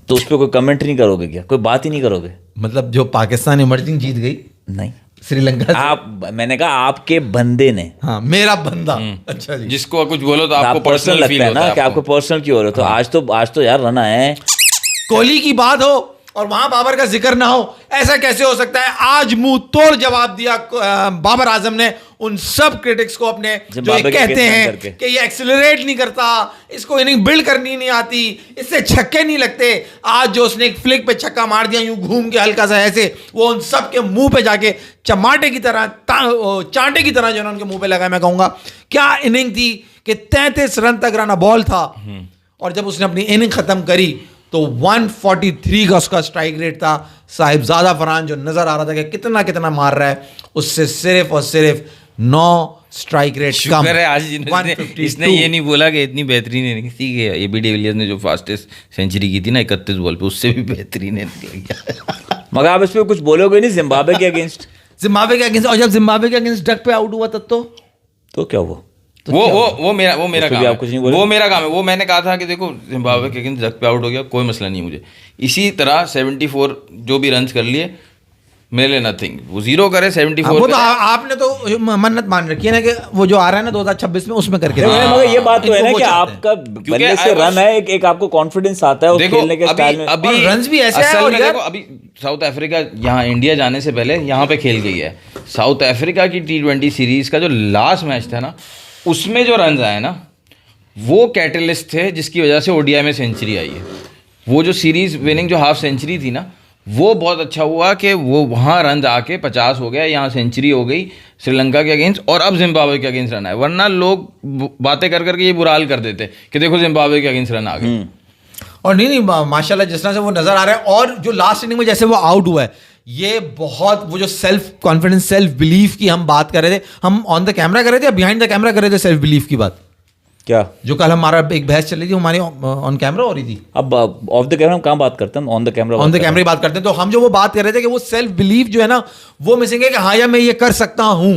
S3: तो उस पर कोई कमेंट नहीं करोगे क्या? कोई बात ही नहीं करोगे?
S2: मतलब जो पाकिस्तान इमर्जिंग जीत गई,
S3: नहीं
S2: श्रीलंका
S3: आप, मैंने कहा आपके बंदे ने।
S2: हाँ मेरा बंदा। अच्छा जी,
S1: जिसको कुछ बोलो तो आपको
S3: पर्सनल लगता है ना कि आपको पर्सनल क्यों हो रहा है? तो आज तो यार रना है।
S2: कोहली की बात हो और वहां बाबर का जिक्र ना हो, ऐसा कैसे हो सकता है? आज मुंह तोड़ जवाब दिया बाबर आजम ने उन सब क्रिटिक्स को अपने, जो ये कहते हैं कि ये एक्सेलरेट नहीं करता, इसको इनिंग बिल्ड करनी नहीं आती, इससे छक्के नहीं लगते। आज जो उसने एक फ्लिक पे छक्का मार दिया यूं घूम के हल्का सा ऐसे, वो उन सब के मुंह पे जाके चमाटे की तरह, चांटे की तरह जो उनके मुंह पे लगा। मैं कहूंगा क्या इनिंग थी कि 33 रन तक रन बॉल था, और जब उसने अपनी इनिंग खत्म करी तो 143 का उसका स्ट्राइक रेट था। साहिबजादा फरहान जो नजर आ रहा था कि कितना कितना मार रहा है, उससे सिर्फ और सिर्फ 9 स्ट्राइक रेट कम।
S1: शुक्र है आज इसने ये नहीं बोला कि इतनी बेहतरीन इनिंग थी कि एबी डिविलियर्स ने जो फास्टेस्ट सेंचुरी की थी ना 31 बॉल पे, उससे भी बेहतरीन निकल गया।
S3: मगर आप इस पे कुछ बोलोगे नहीं जिम्बाब्वे के अगेंस्ट?
S2: जिम्बाब्वे के अगेंस्ट, और जब जिम्बाब्वे के अगेंस्ट डक पे आउट हुआ तब तो
S3: क्या हुआ?
S1: वो मेरा काम है,
S3: आप कुछ नहीं बोले?
S1: वो मेरा काम है। वो मैंने कहा था कि देखो जिम्बाब्वे के अगेंस्ट डक पे आउट हो गया, कोई मसला नहीं मुझे। इसी तरह 74 जो भी रन कर लिए मेरे लिए नथिंग, वो 0 करे 74।
S2: वो तो आपने तो मन्नत मान रखी है ना कि वो जो आ रहा है ना 2026 में उसमें करके।
S3: मगर ये बात तो है ना कि आपका बल्ले से रन है, एक आपको कॉन्फिडेंस आता है उस खेलने के स्टाइल में।
S1: अभी
S2: रन्स भी ऐसे हैं। और
S1: देखो अभी साउथ अफ्रीका यहाँ इंडिया जाने से पहले यहाँ पे खेल गई है। साउथ अफ्रीका की T20 सीरीज का जो लास्ट मैच था ना, उसमें जो रन आए ना, वो कैटलिस्ट थे जिसकी वजह से ओडीआई में सेंचुरी आई है। वो जो सीरीज विनिंग जो हाफ सेंचुरी थी ना, वो बहुत अच्छा हुआ कि वो वहाँ रन आके 50 हो गया, यहाँ सेंचुरी हो गई श्रीलंका के अगेंस्ट, और अब जिम्बाब्वे के अगेंस्ट रन आए। वरना लोग बातें कर करके ये बुरा हाल कर देते कि देखो जिम्बाब्वे के अगेंस्ट रन आ गए।
S2: और नहीं माशाल्लाह जिस तरह से वो नजर आ रहा है, और जो लास्ट इनिंग में जैसे वो आउट हुआ है, ये बहुत, वो जो सेल्फ कॉन्फिडेंस, सेल्फ बिलीफ की हम बात कर रहे थे, हम ऑन द कैमरा कर रहे थे या बिहाइंड द कैमरा कर रहे थे सेल्फ बिलीफ की बात?
S3: क्या
S2: जो कल हमारा एक बहस चल रही थी, हमारी ऑन कैमरा हो रही थी।
S3: अब ऑफ द कैमरा हम कहाँ बात करते हैं? ऑन द कैमरा
S2: की बात करते हैं। तो हम जो वो बात कर रहे थे कि वो सेल्फ बिलीफ जो है ना, वो मिसिंग है कि हाँ यार मैं ये कर सकता हूँ।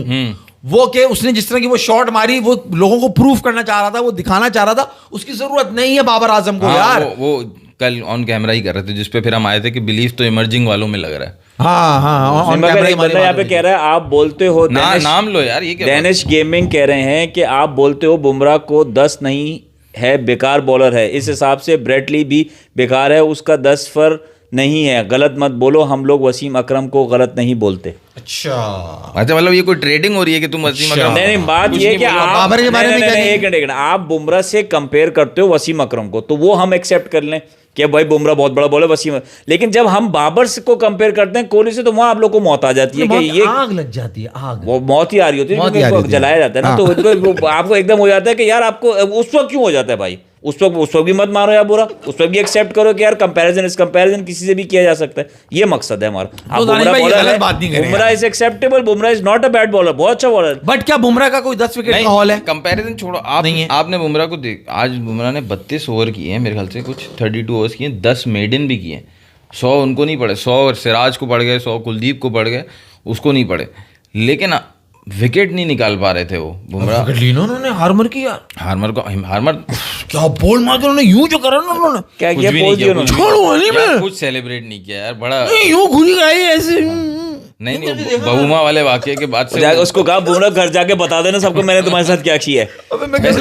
S2: वो कि उसने जिस तरह की वो शॉट मारी, वो लोगों को प्रूफ करना चाह रहा था, वो दिखाना चाह रहा था, उसकी जरूरत नहीं है बाबर आजम को। यार
S1: वो कल ऑन कैमरा ही कर रहे थे, जिसपे फिर हम आए थे कि बिलीफ तो इमर्जिंग वालों में लग रहा है।
S3: ऑन कैमरा बंदा यहाँ पे कह रहा है आप बोलते हो
S1: नाम लो यार, ये क्या
S3: डैनिश गेमिंग कह रहे हैं कि आप बोलते हो बुमराह को 10 नहीं है, बेकार बॉलर है। इस हिसाब से ब्रेट ली भी बेकार है, उसका 10 पर नहीं है। गलत मत बोलो, हम लोग वसीम अकरम को गलत नहीं बोलते।
S2: अच्छा
S1: मतलब ये कोई ट्रेडिंग हो रही है कि तुम वसीम अकरम?
S3: नहीं, बात ये कि आप
S2: बाबर के बारे में
S3: एक मिनट, आप बुमराह से कंपेयर करते हो वसीम अकरम को, तो वो हम एक्सेप्ट कर लें कि भाई बुमराह बहुत बड़ा बॉलर वसीम। लेकिन जब हम बाबर को कंपेयर करते हैं कोहली से, तो वहां आप लोग को मौत आ जाती है कि ये
S2: आग लग जाती है, आग
S3: वो मौत ही आ रही होती है क्योंकि जलाया जाता है ना। तो आपको एकदम हो जाता है कि यार आपको उस वक्त क्यों हो जाता है भाई? उस वक्त भी मत मारो यार बुरा, उस वक्त भी एक्सेप्ट करो कि यार कंपैरिजन इस कंपैरिजन किसी से भी किया जा सकता है। ये मकसद है हमारा। Bumrah is acceptable, Bumrah is not a bad bowler, बहुत अच्छा बॉलर।
S2: बट क्या बुमराह का कोई 10 विकेट का हॉल है?
S1: कंपैरिजन छोड़ो, आपने बुमराह को देख, आज बुमराह ने 32 ओवर किए हैं मेरे ख्याल से, कुछ 32 ओवर्स किए, 10 मेडन भी किए, 100 उनको नहीं पड़े, 100 सिराज को पड़ गए, 100 कुलदीप को पड़ गए, उसको नहीं पड़े। लेकिन विकेट नहीं निकाल पा रहे थे वो बुमराह।
S2: उन्होंने हार्मर किया, हार्मर क्या बोल मार के उन्होंने यूं जो करा ना, उन्होंने
S3: क्या किया?
S1: कुछ सेलिब्रेट नहीं किया यार, बड़ा
S2: यूं घुरी गई ऐसे।
S1: नहीं बहुमा वाले वाकये के बाद से
S3: उसको कहा बुमराह घर जाके बता देना सबको मैंने तुम्हारे साथ क्या किया है।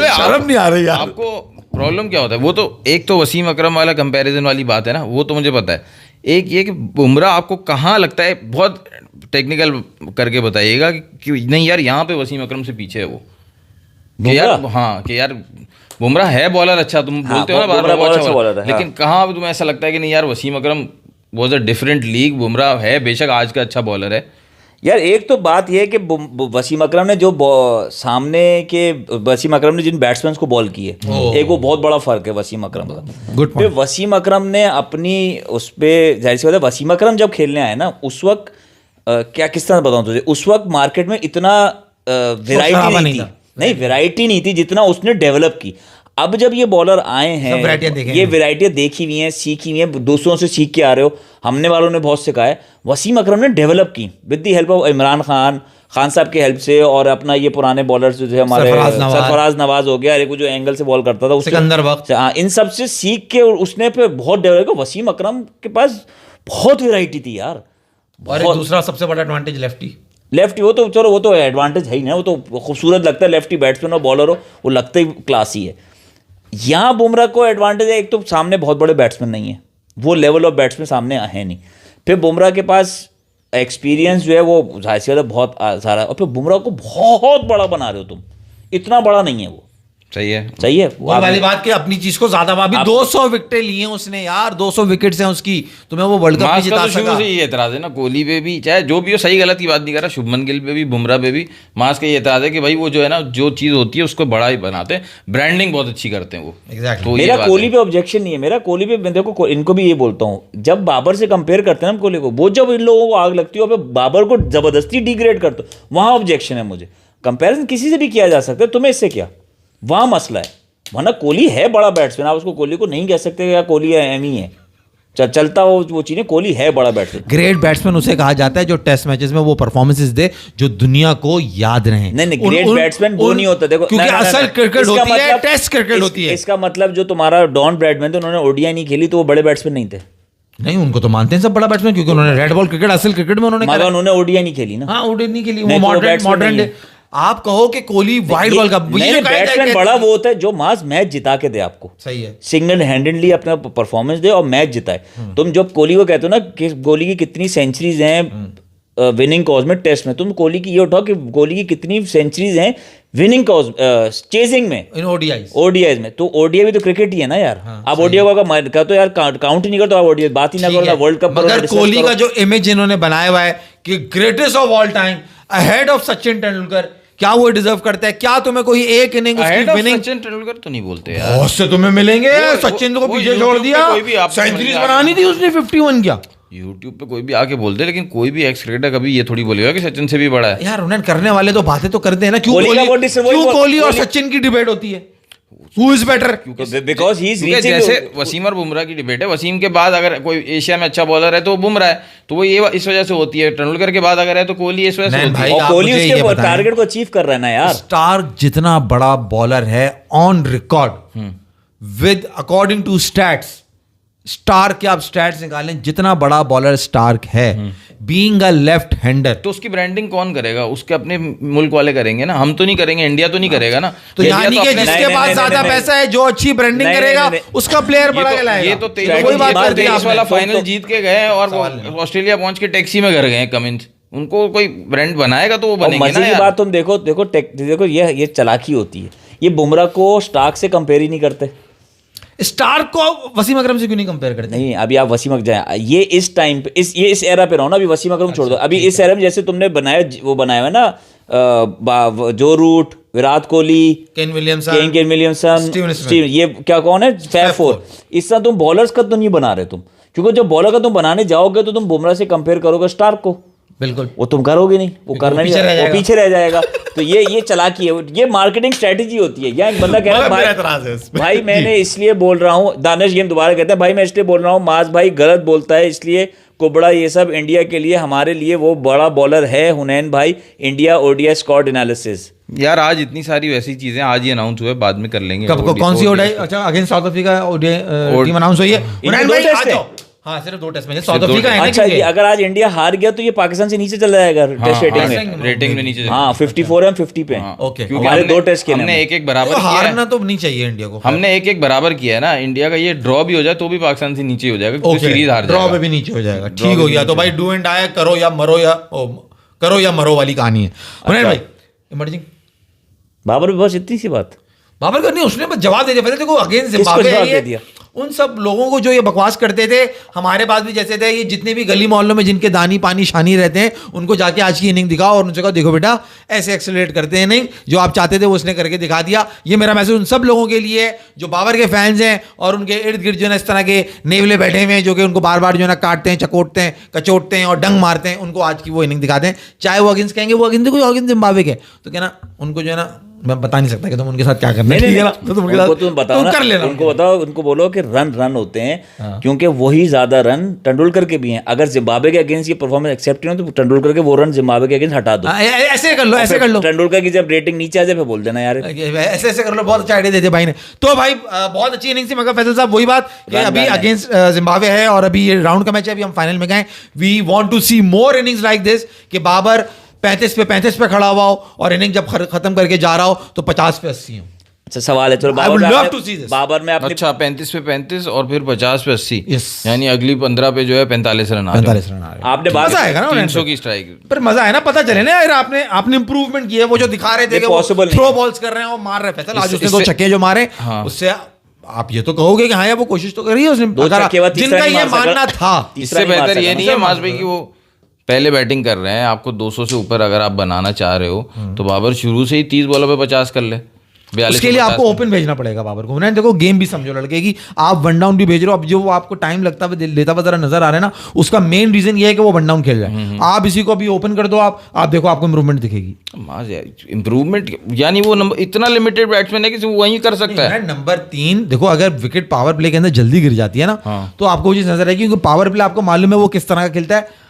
S2: शर्म नहीं आ रही यार
S1: आपको? प्रॉब्लम क्या होता है? वो तो एक तो वसीम अकरम वाला कंपैरिजन वाली बात है ना, वो तो मुझे पता है। एक ये कि बुमराह आपको कहाँ लगता है, बहुत टेक्निकल करके बताइएगा कि नहीं यार यहाँ पे वसीम अकरम से पीछे है वो, कि यार हाँ कि यार बुमराह है बॉलर अच्छा, तुम बोलते हो ना बार-बार अच्छा बॉलर है, लेकिन कहाँ पे तुम्हें ऐसा लगता है कि नहीं यार Wasim Akram was a different league, Bumrah है बेशक आज का अच्छा बॉलर है।
S3: यार एक तो बात यह है कि वसीम अकरम ने जो सामने के वसीम अकरम ने जिन बैट्समैन को बॉल की है, एक वो बहुत बड़ा फर्क है वसीम अकरम का। फिर वसीम अकरम ने अपनी उस पर जाहिर सी बात है, वसीम अकरम जब खेलने आए ना उस वक्त क्या किस तरह बताऊं तुझे, उस वक्त मार्केट में इतना वैरायटी नहीं थी जितना उसने डेवलप की। अब जब ये बॉलर आए हैं, ये वैरायटियां देखी हुई हैं, सीखी हुई हैं, दूसरों से सीख के आ रहे हो, हमने वालों ने बहुत सिखाया। वसीम अकरम ने डेवलप की with the help of Imran Khan साहब की हेल्प से, और अपना ये पुराने बॉलर्स जो थे हमारे सरफराज नवाज हो गया, एक जो एंगल से बॉल करता था सिकंदर वक्त, इन सब से सीख के उसने पे बहुत डेवलप किया। वसीम अकरम के पास बहुत वैरायटी थी यार।
S2: और दूसरा सबसे बड़ा एडवांटेज
S3: लेफ्टी वो तो चलो वो तो एडवांटेज है ही ना, वो तो खूबसूरत लगता है, लेफ्टी बैट्समैन और बॉलर हो वो लगता ही क्लासी है। यहाँ बुमराह को एडवांटेज है, एक तो सामने बहुत बड़े बैट्समैन नहीं है वो लेवल ऑफ बैट्समैन सामने है नहीं। फिर बुमराह के पास एक्सपीरियंस जो है वो जाहिर सी बात है बहुत सारा, और फिर बुमराह को बहुत बड़ा बना रहे हो तुम, इतना बड़ा नहीं है वो।
S1: सही है।
S2: वो वाली बात कि अपनी चीज को ज्यादा, अभी 200 विकेटें लिए हैं उसने यार, 200 विकेट्स हैं उसकी, तुम्हें वो वर्ल्ड कप नहीं जिता
S1: तो शुरू
S2: सका।
S1: से ये एतराज है ना कोहली पे भी, चाहे जो भी हो, सही गलत की बात नहीं कर रहा, शुभमन गिल पे भी, बुमराह पे भी, मास का ये एतराज है कि भाई वो जो है ना, जो चीज होती है उसको बड़ा ही बनाते हैं, ब्रांडिंग बहुत अच्छी करते हैं वो।
S2: Exactly.
S1: तो ये
S3: मेरा
S1: बात
S3: कोहली
S1: है।
S3: पे ऑब्जेक्शन नहीं है, मेरा कोहली पे, मैं देखो इनको भी ये बोलता हूँ, जब बाबर से कंपेयर करते हैं ना कोहली को, वो जब इन लोगों को आग लगती है और बाबर को जबरदस्ती डिग्रेड करते हो, वहां ऑब्जेक्शन है मुझे। कंपैरिजन किसी से भी किया जा सकता है, तुम्हें इससे क्या, वहां मसला है। वरना कोहली है बड़ा बैट्समैन, आप उसको कोहली को नहीं कह सकते या कोहली एम ही है, चलता वो चीजें, कोहली है बड़ा बैट्समैन।
S2: ग्रेट बैट्समैन उसे कहा जाता है जो टेस्ट मैचेस में वो परफॉर्मेंसेस दे जो दुनिया को याद रहे।
S3: नहीं, ग्रेट बैट्समैन वो नहीं होता, देखो,
S2: क्योंकि असल क्रिकेट होती है, टेस्ट क्रिकेट होती है।
S3: इसका मतलब जो तुम्हारा डॉन ब्रैडमैन थे, उन्होंने ओडीआई नहीं खेली तो वो बड़े बैट्समैन नहीं थे।
S2: नहीं, उनको तो मानते हैं सब बड़ा बैट्समैन, क्योंकि उन्होंने रेड बॉल क्रिकेट, असल क्रिकेट में उन्होंने
S3: मगर उन्होंने ओडीआई नहीं खेली ना।
S2: हाँ, ओडीआई नहीं खेली, वो
S3: नहीं, तो
S2: मॉडर्न
S3: batsman नहीं है।
S2: आप कहो कि कोहली वाइड बॉल का
S3: बैट्समैन बड़ा वो होता है जो मैच जिता के दे आपको,
S2: सही है,
S3: सिंगल हैंडेडली अपना परफॉर्मेंस दे और मैच जिताए। तुम जब कोहली को कहते हो ना कि कोहली की कितनी सेंचुरीज हैं विनिंग कॉज में टेस्ट में, तुम कोहली की ये उठाओ कि कोहली की कितनी सेंचुरीज हैं विनिंग कॉज चेजिंग में,
S2: इन
S3: ओडीआईज में। तो ओडीआई भी तो क्रिकेट ही है ना यार। आप ओडीआई का तो यार काउंट ही नहीं करते, आप ओडीआई बात ही ना करो ना, वर्ल्ड कप
S2: मगर कोहली का जो इमेज इन्होंने बनाया हुआ है कि greatest of all time ahead of Sachin Tendulkar, क्या वो डिजर्व करता है? क्या तुम्हें कोई एक इनिंग उसकी विनिंग,
S1: सचिन तेंदुलकर तो नहीं बोलते यार,
S2: बहुत से तुम्हें मिलेंगे। सचिन को पीछे छोड़ दिया, सेंचुरीज बनानी थी उसने, 51 किया।
S1: यूट्यूब पे कोई भी आके बोलते, लेकिन कोई भी एक्स क्रिकेटर कभी ये थोड़ी बोलेगा कि सचिन से भी बड़ा है
S2: यार। उन्हें करने वाले तो बातें तो करते हैं ना, क्यों
S3: क्यों
S2: कोहली और सचिन की डिबेट होती है, who is better?
S3: Because he is
S1: क्योंकि जैसे वसीम और बुमराह की डिबेट है, वसीम के बाद अगर कोई एशिया में अच्छा बॉलर है तो वो बुमराह है, तो वो ये इस वजह से होती है। तेंदुलकर के बाद अगर है तो कोहली इस वजह से होती है।
S3: और कोहली उसके टारगेट को अचीव कर रहा है ना यार।
S2: स्टार्क जितना बड़ा बॉलर है on record with according to stats, Starc के आप स्टैट्स निकालें, जितना बड़ा बॉलर स्टार्क है, बीइंग अ लेफ्ट हैंडर,
S1: तो उसकी ब्रांडिंग कौन करेगा? उसके अपने मुल्क वाले करेंगे ना, हम तो नहीं करेंगे, इंडिया तो नहीं करेगा ना।
S2: तो यानी कि जिसके पास ज्यादा पैसा है, जो अच्छी ब्रांडिंग करेगा, उसका प्लेयर बड़ा कहलाएगा।
S1: ये तो 23 वाला फाइनल जीत के गए और ऑस्ट्रेलिया पहुंच के टैक्सी में घर गए कमिंस, उनको कोई ब्रांड बनाएगा तो वो बनेंगे ना यार।
S3: बात तुम देखो ये चालाकी होती है। ये बुमराह को स्टार्क से कंपेयर ही नहीं करते,
S2: स्टार्क को वसीम अकरम से क्यों नहीं कंपेयर करते?
S3: नहीं, अभी आप वसीम अकरम जाए, ये इस टाइम पे इस एरा पे रहो ना, अभी वसीम अकरम छोड़ दो। अभी इस एरा में जैसे तुमने बनाया है ना, Joe Root, Virat Kohli, Kane Williamson, Steve, ये क्या कौन है, फैब फोर। इस तरह तुम बॉलर्स का तो नहीं बना रहे तुम, क्योंकि जब बॉलर का तुम बनाने जाओगे तो तुम बुमराह से कंपेयर करोगे स्टार्क को,
S2: बिल्कुल
S3: वो तुम करोगे नहीं, वो करना नहीं, वो पीछे रह जाएगा। तो ये चालाकी है, ये मार्केटिंग स्ट्रेटेजी होती है। या एक बंदा कह रहा है भाई मैंने इसलिए बोल रहा हूँ, दानिश गेम दोबारा कहता है भाई मैं इसलिए बोल रहा हूँ, माज भाई गलत बोलता है, इसलिए कुबड़ा ये सब इंडिया के लिए, हमारे लिए वो बड़ा बॉलर है। हुनैन भाई, इंडिया ओडीआई स्क्वाड एनालिसिस।
S1: यार आज इतनी सारी वैसी चीजें आज ही अनाउंस हुए, बाद में कर लेंगे।
S2: कौन सी ओडीआई? अच्छा, against south Africa team announce हुई है। हुनैन भाई आ जाओ। हाँ, सिर्फ 2 टेस्ट में, साउथ अफ्रीका है ना।
S3: अच्छा, अगर आज इंडिया हार गया तो ये पाकिस्तान से नीचे चला जाएगा टेस्ट रेटिंग में नीचे। हाँ, 54 है, 50 पे।
S2: ओके,
S1: हमारे 2 टेस्ट के हमने एक बराबर किया है।
S2: हारना तो नहीं चाहिए इंडिया को।
S1: हमने एक बराबर किया है ना। इंडिया का ये ड्रॉ भी हो जाए तो भी पाकिस्तान से नीचे हो जाएगा, क्योंकि सीरीज हार जाएगा,
S2: ड्रॉ में भी नीचे हो जाएगा। ठीक हो गया, तो भाई डू एंड डाई, करो या मरो वाली कहानी है। हुनैन भाई इमर्जिंग
S3: बाबर बस इतनी सी बात,
S2: बाबर का नहीं, उसने बस जवाब दे दिया। देखो अगेंस्ट जिम्बाब्वे उन सब लोगों को जो ये बकवास करते थे, हमारे पास भी जैसे थे, ये जितने भी गली मोहल्लों में जिनके दानी पानी शानी रहते हैं, उनको जाके आज की इनिंग दिखाओ और उनसे कहो देखो बेटा ऐसे एक्सेलरेट करते हैं, नहीं जो आप चाहते थे वो उसने करके दिखा दिया। ये मेरा मैसेज उन सब लोगों के लिए है जो बाबर के फैंस हैं और उनके इर्द गिर्द जो है इस तरह के नेवले बैठे हुए हैं, जो कि उनको बार बार जो है ना काटते हैं, चकोटते हैं, कचोटते हैं और डंग मारते हैं। उनको आज की वो इनिंग दिखाते हैं, चाहे वो अगेंस्ट कहेंगे वो अगेंस्ट जिम्बाब्वे के, तो क्या ना उनको जो है ना, मैं बता नहीं सकता कि तुम उनके साथ क्या करना है,
S3: तुम बताओ ना, उनको बताओ, उनको बोलो कि रन होते हैं, क्योंकि वही ज्यादा रन तेंदुलकर के भी हैं। अगर जिम्बाब्वे के अगेंस्ट ये परफॉर्मेंस एक्सेप्ट नहीं हो तो तेंदुलकर के वो रन जिम्बाब्वे के अगेंस्ट हटा दो।
S2: ऐसे कर लो
S3: तेंदुलकर की जब रेटिंग नीचे आ जाए फिर बोल देना यार,
S2: ऐसे कर लो। बहुत अच्छा आइडिया देते भाई ने। तो भाई बहुत अच्छी इनिंग्स थी, मगर फैसल साहब वही बात कि अभी अगेंस्ट जिम्बाब्वे है और अभी ये राउंड का मैच है, अभी हम फाइनल में गए। We want to see more innings like this कि बाबर 35 पे खड़ा हुआ हो और इनिंग जब खत्म करके जा रहा हो तो 50 पे 80 हो।
S3: अच्छा सवाल है, चलो
S2: I would love to see this.
S3: Babar में अपनी
S1: अच्छा 35 पे 35 और फिर 50 पे 80,
S2: Yes.
S1: यानी अगली 15 पे जो है 45 रन आ रहे
S2: 45 रन आ रहे हैं।
S3: आपने बात
S2: मजा आएगा ना
S1: 300 की स्ट्राइक।
S2: पर मजा है ना, पता चले ना यार आपने इंप्रूवमेंट किया है। वो जो दिखा रहे थे
S3: ये
S2: कि वो
S3: possible नहीं
S2: थ्रो बॉल्स कर रहे हैं और मार रहे हैं फैसल, आज उसने दो
S1: इससे-
S2: छक्के जो मारे
S1: हाँ।
S2: उससे आप ये तो कहोगे कि हाँ यार वो कोशिश तो करी है उसने,
S3: दो
S2: अगर
S3: छक्के बाद तीसरा
S2: जिनका
S3: नहीं
S2: ये
S3: मार सका।
S2: मानना था।
S3: तीसरा
S1: इससे
S3: नहीं मार
S1: बेहतर
S3: सका
S1: ये
S3: ना।
S1: नहीं है मास भाई कि वो पहले बैटिंग कर रहे हैं, आपको 200 से ऊपर अगर आप बनाना चाह रहे हो तो बाबर शुरू से ही 30 बॉलों पे 50 कर ले। 42
S2: उसके लिए आपको ओपन भेजना पड़ेगा बाबर को ना। देखो गेम भी समझो लड़के की, आप वन डाउन भी भेज रहे हो, अब जो वो आपको टाइम लगता हुआ लेता हुआ जरा नजर आ रहा है ना, उसका मेन रीजन ये है कि वो वन डाउन खेल रहा है। आप इसी को अभी ओपन कर दो, आप देखो आपको इंप्रूवमेंट दिखेगी।
S1: इम्प्रूवमेंट यानी वो नंबर इतना लिमिटेड बैट्समैन है कि वो वही कर सकता है।
S2: नंबर 3 देखो, अगर विकेट पावर प्ले के अंदर जल्दी गिर जाती है ना, तो आपको वो चीज नजर आएगी, क्योंकि पावर प्ले आपको मालूम है वो किस तरह का खेलता है।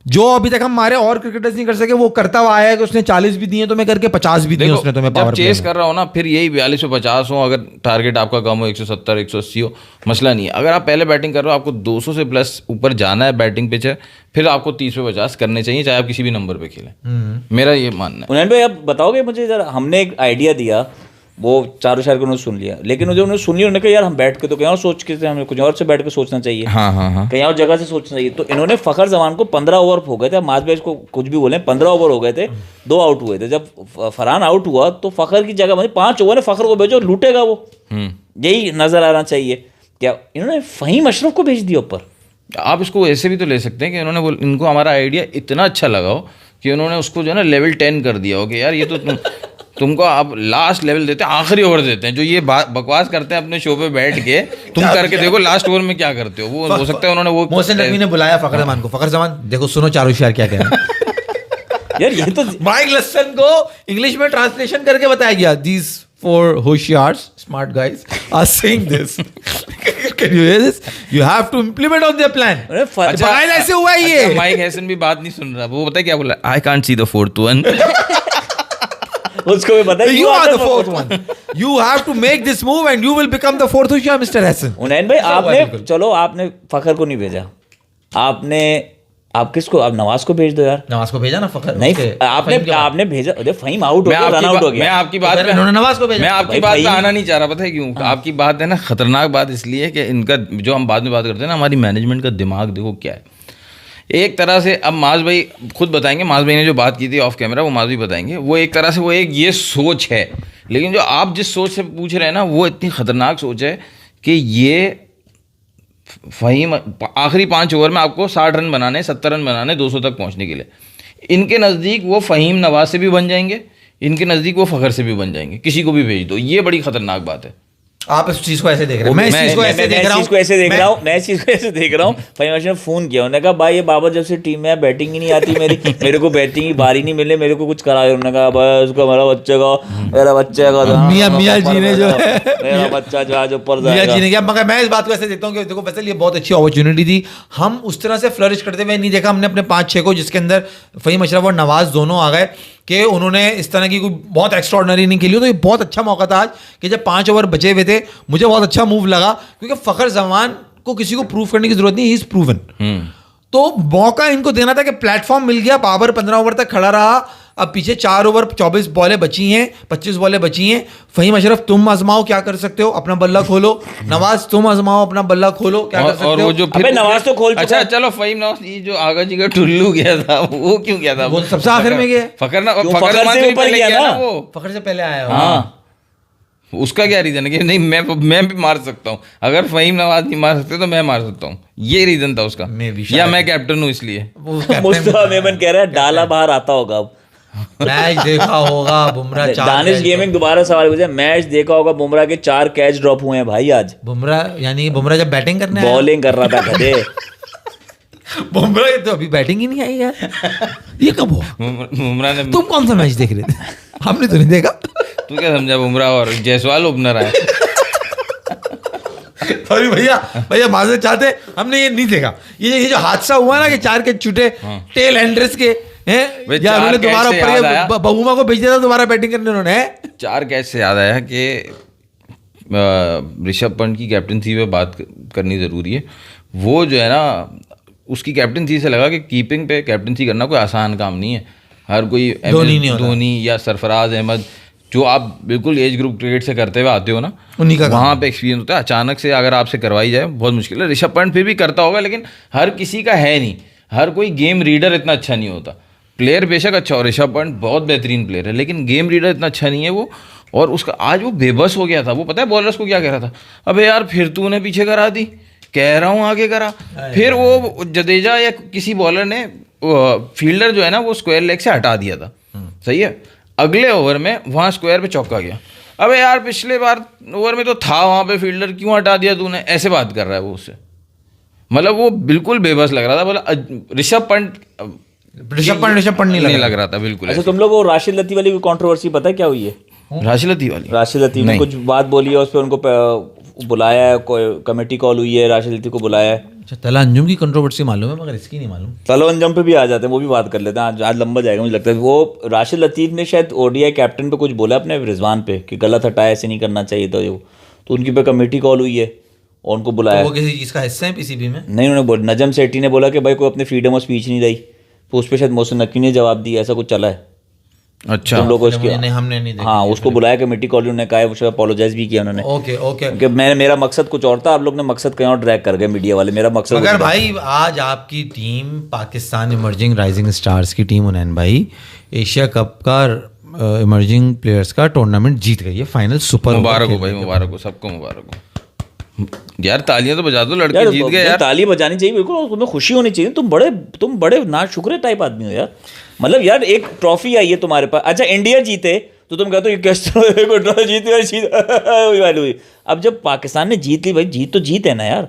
S2: जो अभी तक हमारे और क्रिकेटर्स नहीं कर सके, वो करता हुआ आया है कि उसने 40 भी दिए तो मैं करके 50 भी दिए उसने तो मैं
S1: जब
S2: पावर प्ले
S1: चेस कर रहा हो ना, फिर यही 42 पे 50 हो, अगर टारगेट आपका कम हो 170 180 हो, मसला नहीं है। अगर आप पहले बैटिंग कर रहे हो, आपको 200 से प्लस ऊपर जाना है बैटिंग पिच है, फिर आपको 30 पे 50 करने चाहिए, चाहे आप किसी भी नंबर पे खेलें। मेरा ये मानना है।
S3: उन्होंने भाई आप बताओगे मुझे जरा, हमने एक आइडिया दिया, वो चारों शायर को उन्होंने सुन लिया, लेकिन जो उन्होंने सुनी उन्होंने कहा यार हम बैठ के तो कहीं और सोच के, हमें कुछ और से बैठ के सोचना चाहिए,
S1: हाँ हाँ हाँ।
S3: कहीं और जगह से सोचना चाहिए। तो इन्होंने फ़खर जमान को 15 ओवर हो गए थे, माज भाई को कुछ भी बोले, 15 ओवर हो गए थे, 2 आउट हुए थे। जब फरहान आउट हुआ तो फ़खर की जगह मतलब 5 ओवर है, फ़खर को भेजो, लूटेगा वो, यही नजर आना चाहिए। क्या इन्होंने फ़हीम अशरफ को भेज दिया ऊपर?
S1: आप इसको ऐसे भी तो ले सकते हैं कि इनको हमारा आइडिया इतना अच्छा लगा हो कि उन्होंने उसको जो है ना लेवल 10 कर दिया हो कि यार ये तो तुमको आप लास्ट लेवल देते हैं, आखिरी ओवर देते हैं, जो ये बकवास करते हैं अपने शो पे बैठ के, तुम करके देखो लास्ट ओवर में क्या करते हो। वो हो सकता है उन्होंने वो
S2: मोहसिन नकवी ने बुलाया फ़खर जमान को, फ़खर जमान देखो सुनो चारों शायर क्या कह रहे हैं।
S3: यार ये तो
S2: माइक लसन को इंग्लिश में ट्रांसलेशन करके बताया गया, these 4 होशियार्स smart guys are saying this. Can you hear this? You have to implement on their plan. बकायदा ऐसे हुआ है ये।
S1: माइक हैसन भी बात नहीं सुन रहा, वो पता है क्या बोला, I can't see the fourth one.
S3: उसको भी पता है
S2: You are the 4th one. You have to make this move and you will become the 4th होशियार Mr. Hassan.
S3: उनैन भाई आपने, चलो आपने फ़खर को नहीं भेजा, आप किसको, आप नवाज को भेज दो यार।
S2: नवाज को भेजा ना फ़खर,
S3: नहीं आपने भेजा, अरे फ़हीम आउट हो गया, रन आउट हो
S1: मैं
S3: गया।
S1: आपकी बात
S2: इन्होंने नवाज को भेजा।
S1: मैं आपकी
S3: भाई
S1: बात पे
S3: भाई-
S1: आना नहीं चाह रहा, पता है क्यों? आपकी बात है ना खतरनाक बात इसलिए कि इनका जो हम बाद में बात करते हैं ना, हमारी मैनेजमेंट का दिमाग देखो क्या है। एक तरह से अब माज भाई खुद बताएंगे, माज भाई ने जो बात की थी ऑफ कैमरा वो माज भाई बताएंगे, वो एक तरह से वो एक ये सोच है, लेकिन जो आप जिस सोच से पूछ रहे हैं ना वो इतनी खतरनाक सोच है कि ये फ़हीम आखिरी 5 ओवर में आपको 60 रन बनाने, 70 रन बनाने 200 तक पहुंचने के लिए, इनके नज़दीक वो फ़हीम नवाज से भी बन जाएंगे, इनके नज़दीक वो फ़खर से भी बन जाएंगे, किसी को भी भेज दो। ये बड़ी खतरनाक बात है।
S2: आप इस चीज को ऐसे देख रहे हैं, मैं इस चीज को ऐसे देख रहा हूं,
S3: मैं इस चीज को ऐसे देख रहा हूँ। फ़हीम अशरफ ने फोन किया, उन्होंने कहा भाई ये बाबर जब से टीम में है बैटिंग ही नहीं आती मेरी, मेरे को बैटिंग की बारी नहीं मिले, मेरे को कुछ कराए। उन्होंने कहा भाई उसको मेरा बच्चे का
S2: मियां जी ने जो है,
S3: मेरा बच्चा जो आज ऊपर
S2: मियां
S3: जाएगा।
S2: जी ने क्या, मगर मैं इस बात को ऐसे देखता हूँ कि देखो फैसल ये बहुत अच्छी अपॉर्चुनिटी थी, हम उस तरह से फ्लरिश करते हुए नहीं देखा हमने अपने 5-6 को, जिसके अंदर फ़हीम अशरफ और नवाज दोनों आ गए कि उन्होंने इस तरह की कोई बहुत एक्स्ट्रॉर्डनरी नहीं खेली। तो ये बहुत अच्छा मौका था आज कि जब 5 ओवर बचे हुए थे, मुझे बहुत अच्छा मूव लगा, क्योंकि फ़खर जमान को किसी को प्रूव करने की जरूरत नहीं, ही इज प्रूवन। तो मौका इनको देना था कि प्लेटफॉर्म मिल गया, बाबर 15 ओवर तक खड़ा रहा, अब पीछे 4 ओवर 24 बॉलें बची हैं, 25 बॉलें बची हैं। फ़हीम अशरफ तुम आजमाओ क्या कर सकते हो, अपना बल्ला खोलो। नवाज तुम आजमाओ अपना बल्ला खोलो क्या कर सकते
S1: और
S2: हो।
S1: वो जो
S3: अबे नवाज तो खोल चुका
S1: अच्छा
S3: है।
S1: चलो फ़हीम नवाज, ये जो आगा जी का टुल्लू गया था वो क्यों गया था?
S2: वो सबसे आखिर में गया।
S1: फ़खर ना
S3: क्यों?
S1: फ़खर
S3: फ़खर
S1: जमान
S3: से
S1: से भी
S3: ऊपर
S1: पहले
S3: गया
S1: गया
S3: ना?
S1: ना वो।
S2: फ़खर से पहले आया हो।
S3: हाँ
S1: उसका क्या रीज़न है कि नहीं मैं भी मार सकता हूँ, अगर फ़हीम नवाज नहीं मार सकते तो मैं मार सकता हूँ, ये रीज़न था उसका, या मैं कैप्टन हूँ इसलिए।
S2: वो कैप्टन
S3: मुस्तफा मेमन कह रहा है डाला बाहर आता होगा अब।
S2: मैच देखा होगा, बुमराह 4
S3: दानिश गेमिंग दोबारा सवाल पूछे, मैच देखा होगा, बुमराह के 4 कैच ड्रॉप हुए हैं भाई आज।
S2: बुमराह यानी बुमराह जब बैटिंग करने आया,
S3: बॉलिंग कर रहा था गधे।
S2: बुमराह तो अभी बैटिंग ही नहीं आई यार, ये कब हुआ?
S1: बुमराह ने,
S2: तुम कौन सा मैच देख रहे थे? हमने तो नहीं देखा।
S1: तू क्या समझा बुमराह और जायसवाल ओपनर आए?
S2: सॉरी भैया माजरत चाहते, हमने ये नहीं देखा। ये जो हादसा हुआ ना कि 4 के छूटे टेल एंडर्स के हैं,
S1: वे
S2: या
S1: 4
S2: उन्होंने दोबारा
S1: कैच से याद आया।
S2: ऊपर बहुमा को भेज दिया था दोबारा बैटिंग करने उन्होंने।
S1: 4 कैच से याद आया कि ऋषभ पंत की कैप्टनसी पे बात करनी ज़रूरी है। वो जो है ना, उसकी कैप्टनसी से लगा कि कीपिंग पे कैप्टनसी करना कोई आसान काम नहीं है। हर कोई
S2: धोनी नहीं होता।
S1: धोनी या सरफराज अहमद जो आप बिल्कुल एज ग्रुप क्रिकेट से करते हुए आते हो ना,
S2: उन्हीं का काम
S1: वहाँ पे एक्सपीरियंस होता है। अचानक से अगर आपसे करवाई जाए बहुत मुश्किल है। ऋषभ पंत फिर भी करता होगा, लेकिन हर किसी का है नहीं, हर कोई गेम रीडर इतना अच्छा नहीं होता। प्लेयर बेशक अच्छा हो, ऋषभ पंत बहुत बेहतरीन प्लेयर है, लेकिन गेम रीडर इतना अच्छा नहीं है वो। और उसका आज वो बेबस हो गया था। वो पता है बॉलर्स को क्या कह रहा था, अबे यार फिर तूने पीछे करा दी, कह रहा हूँ आगे करा। फिर वो जडेजा या किसी बॉलर ने फील्डर जो है ना वो स्क्वायर लेग से हटा दिया था, सही है। अगले ओवर में वहाँ स्क्वायर पे चौका गया। अबे यार पिछले बार ओवर में तो था वहाँ पे फील्डर, क्यों हटा दिया तूने, ऐसे बात कर रहा है वो उससे। मतलब वो बिल्कुल बेबस लग रहा था। मतलब ऋषभ पंत नहीं लग रहा था बिल्कुल।
S3: अच्छा, तुम लोग वो राशिद लतीफ़ वाली कंट्रोवर्सी पता है क्या हुई है?
S1: राशिद लतीफ़ वाली,
S3: राशिद लतीफ़ ने कुछ बात बोली है, उस पर उनको बुलाया है, कमेटी कॉल हुई है, राशिद लतीफ़ को बुलाया है।
S2: अच्छा, तला अंजुम की कंट्रोवर्सी मालूम है, मगर इसकी नहीं मालूम।
S3: तलो अंजम पे भी आ जाते हैं, वो भी बात कर लेते हैं। आज लंबा जाएगा मुझे लगता है। वो राशिद लतीफ़ ने शायद ओडीआई कैप्टन पे कुछ बोला अपने रिजवान पे कि गलत हटाया, ऐसे नहीं करना चाहिए था। तो उनकी पे कमेटी कॉल हुई है और उनको बुलाया।
S2: तो वो किसी चीज़ का हिस्सा है पीसीबी में?
S3: नहीं, उन्होंने नजम सेठी ने बोला कि भाई कोई अपने फ्रीडम ऑफ स्पीच नहीं दी, तो उस पर शायद मोहसिन नकवी ने जवाब दिया, ऐसा कुछ चला है।
S1: अच्छा,
S3: तुम लोग को इसके
S2: हमने नहीं देखा।
S3: हाँ, उसको बुलाया कमेटी कॉल, उन्होंने कहा, उसे अपोलोजाइज भी किया उन्होंने।
S2: ओके
S3: कि मेरा मकसद कुछ और था, आप लोग ने मकसद कहीं और ड्रैग कर गए मीडिया वाले। मेरा मकसद
S2: अगर भाई आज आपकी team Pakistan emerging rising stars की टीम उन्नैन भाई एशिया कप का इमर्जिंग प्लेयर्स का टूर्नामेंट जीत गई है, फाइनल सुपर।
S1: मुबारक हो भाई, मुबारक हो, सबको मुबारक हो यार। तालियां तो बजा दो, लड़के जीत गए यार।
S3: ताली बजानी चाहिए बिल्कुल, तुम्हें खुशी होनी चाहिए। तुम बड़े नाशुक्र टाइप आदमी हो यार। मतलब यार एक ट्रॉफी आई है तुम्हारे पास। अच्छा, इंडिया जीते तो तुम कहते हो कैसे जीत। अब जब पाकिस्तान ने जीत ली भाई, जीत तो जीत है ना यार,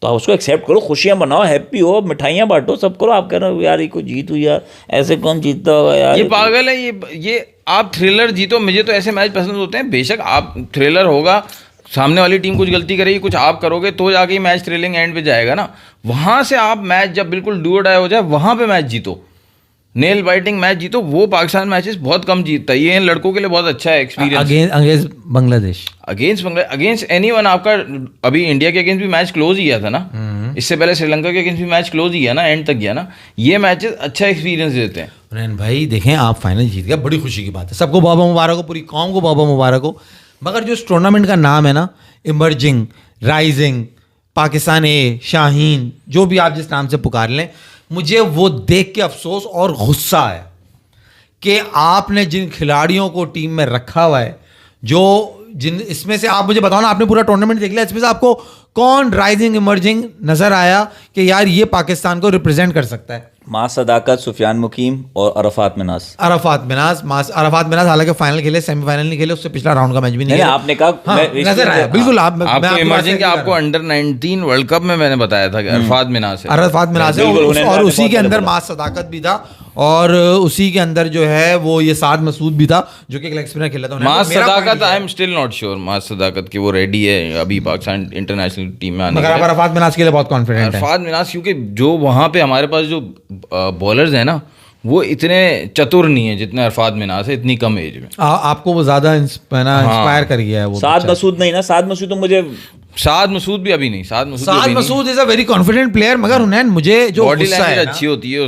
S3: तो आप उसको एक्सेप्ट करो, खुशियां मनाओ, हैप्पी हो, मिठाइयाँ बांटो, सब करो। आप कह रहे हो यार ये को जीत हुई यार, ऐसे कौन जीतता होगा यार,
S1: ये पागल है। ये आप थ्रिलर जीतो। मुझे तो ऐसे मैच पसंद होते हैं। बेशक आप थ्रिलर होगा, सामने वाली टीम कुछ गलती करेगी, कुछ आप करोगे, तो जाके मैच थ्रिलिंग एंड पे जाएगा ना। वहां से आप मैच जब बिल्कुल डू और डाई हो जाए, वहां पे मैच जीतो, नेल बाइटिंग मैच जीतो। वो पाकिस्तान मैचेस बहुत कम जीतता है। ये इन लड़कों के लिए बहुत अच्छा है experience.
S2: Against Bangladesh,
S1: against anyone. आपका अभी इंडिया के अगेंस्ट भी मैच क्लोज ही गया था ना, इससे पहले श्रीलंका के अगेंस्ट भी मैच क्लोज ही गया ना, एंड तक गया ना। ये मैचेस अच्छा एक्सपीरियंस देते हैं।
S2: उन्नैन भाई देखें, आप फाइनल जीत गए, बड़ी खुशी की बात है, सबको बहुत बहुत मुबारक हो, पूरी कौम को बहुत बहुत मुबारक हो। मगर जो इस टूर्नामेंट का नाम है ना, इमर्जिंग राइजिंग पाकिस्तान ए शाहीन, जो भी आप जिस नाम से पुकार लें, मुझे वो देख के अफसोस और गुस्सा है कि आपने जिन खिलाड़ियों को टीम में रखा हुआ है, जिन इसमें से आप मुझे बताओ ना, आपने पूरा टूर्नामेंट देख लिया, इसमें से आपको कौन राइजिंग इमर्जिंग नजर आया कि यार ये पाकिस्तान को रिप्रेजेंट कर सकता है?
S3: मां सदाकत, सुफियान मुकीम और अरफात मिनाज।
S2: अरफात मिनाज हालांकि फाइनल खेले, सेमीफाइनल नहीं खेले, उससे पिछला राउंड का मैच भी नहीं खेला।
S3: आपने कहा
S2: हाँ, नजर आया बिल्कुल।
S1: आपको इमर्जिंग के आपको अंडर 19 वर्ल्ड कप में मैंने बताया था कि अरफात मिनाज है,
S2: और उसी के अंदर मास सदाकत भी था, और उसी के अंदर जो है वो ये साद मसूद भी था, जो कि एक लेग स्पिनर खेला था।
S1: Maaz Sadaqat, I am still not sure Maaz Sadaqat की वो रेडी है अभी पाकिस्तान इंटरनेशनल टीम में आने के लिए।
S2: अरफात मिनाज के लिए बहुत कॉन्फिडेंट है।
S1: अरफात मिनाज, क्योंकि जो वहाँ पे हमारे पास जो बॉलर्स हैं ना, वो इतने चतुर नहीं है जितने अरफात मिनाज है, इतनी कम एज में।
S2: आपको वो ज्यादा इंस्पायर कर गया है वो।
S3: साद मसूद नहीं ना, साद मसूद तो मुझे,
S1: साद मसूद भी अभी नहीं, Saad
S2: Masood is a very confident player, मगर उन्हें मुझे जो
S1: बॉडी लैंग्वेज अच्छी होती है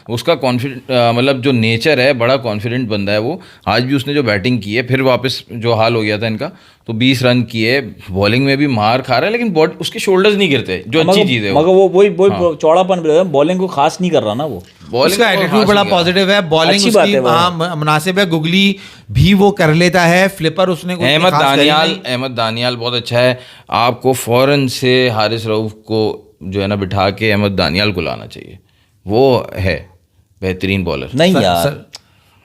S1: उसका कॉन्फिडेंट, मतलब जो नेचर है, बड़ा कॉन्फिडेंट बंदा है वो। आज भी उसने जो बैटिंग की है, फिर वापस जो हाल हो गया था इनका, तो 20 रन किए, बॉलिंग में भी मार खा रहा है, लेकिन उसके शोल्डर्स नहीं गिरते, जो अच्छी चीज है।
S3: मगर वो वही चौड़ापन, बॉलिंग को खास नहीं कर रहा ना वो।
S2: उसका एटीट्यूड बड़ा पॉजिटिव है, बॉलिंग उसकी मुनासिब है, गुगली भी वो कर लेता है, फ्लिपर उसने।
S1: अहमद दानियाल बहुत अच्छा है। आपको फौरन से हारिस रऊफ को जो है ना बिठा के अहमद दानियाल को लाना चाहिए, वो है बेहतरीन बॉलर।
S3: नहीं यार,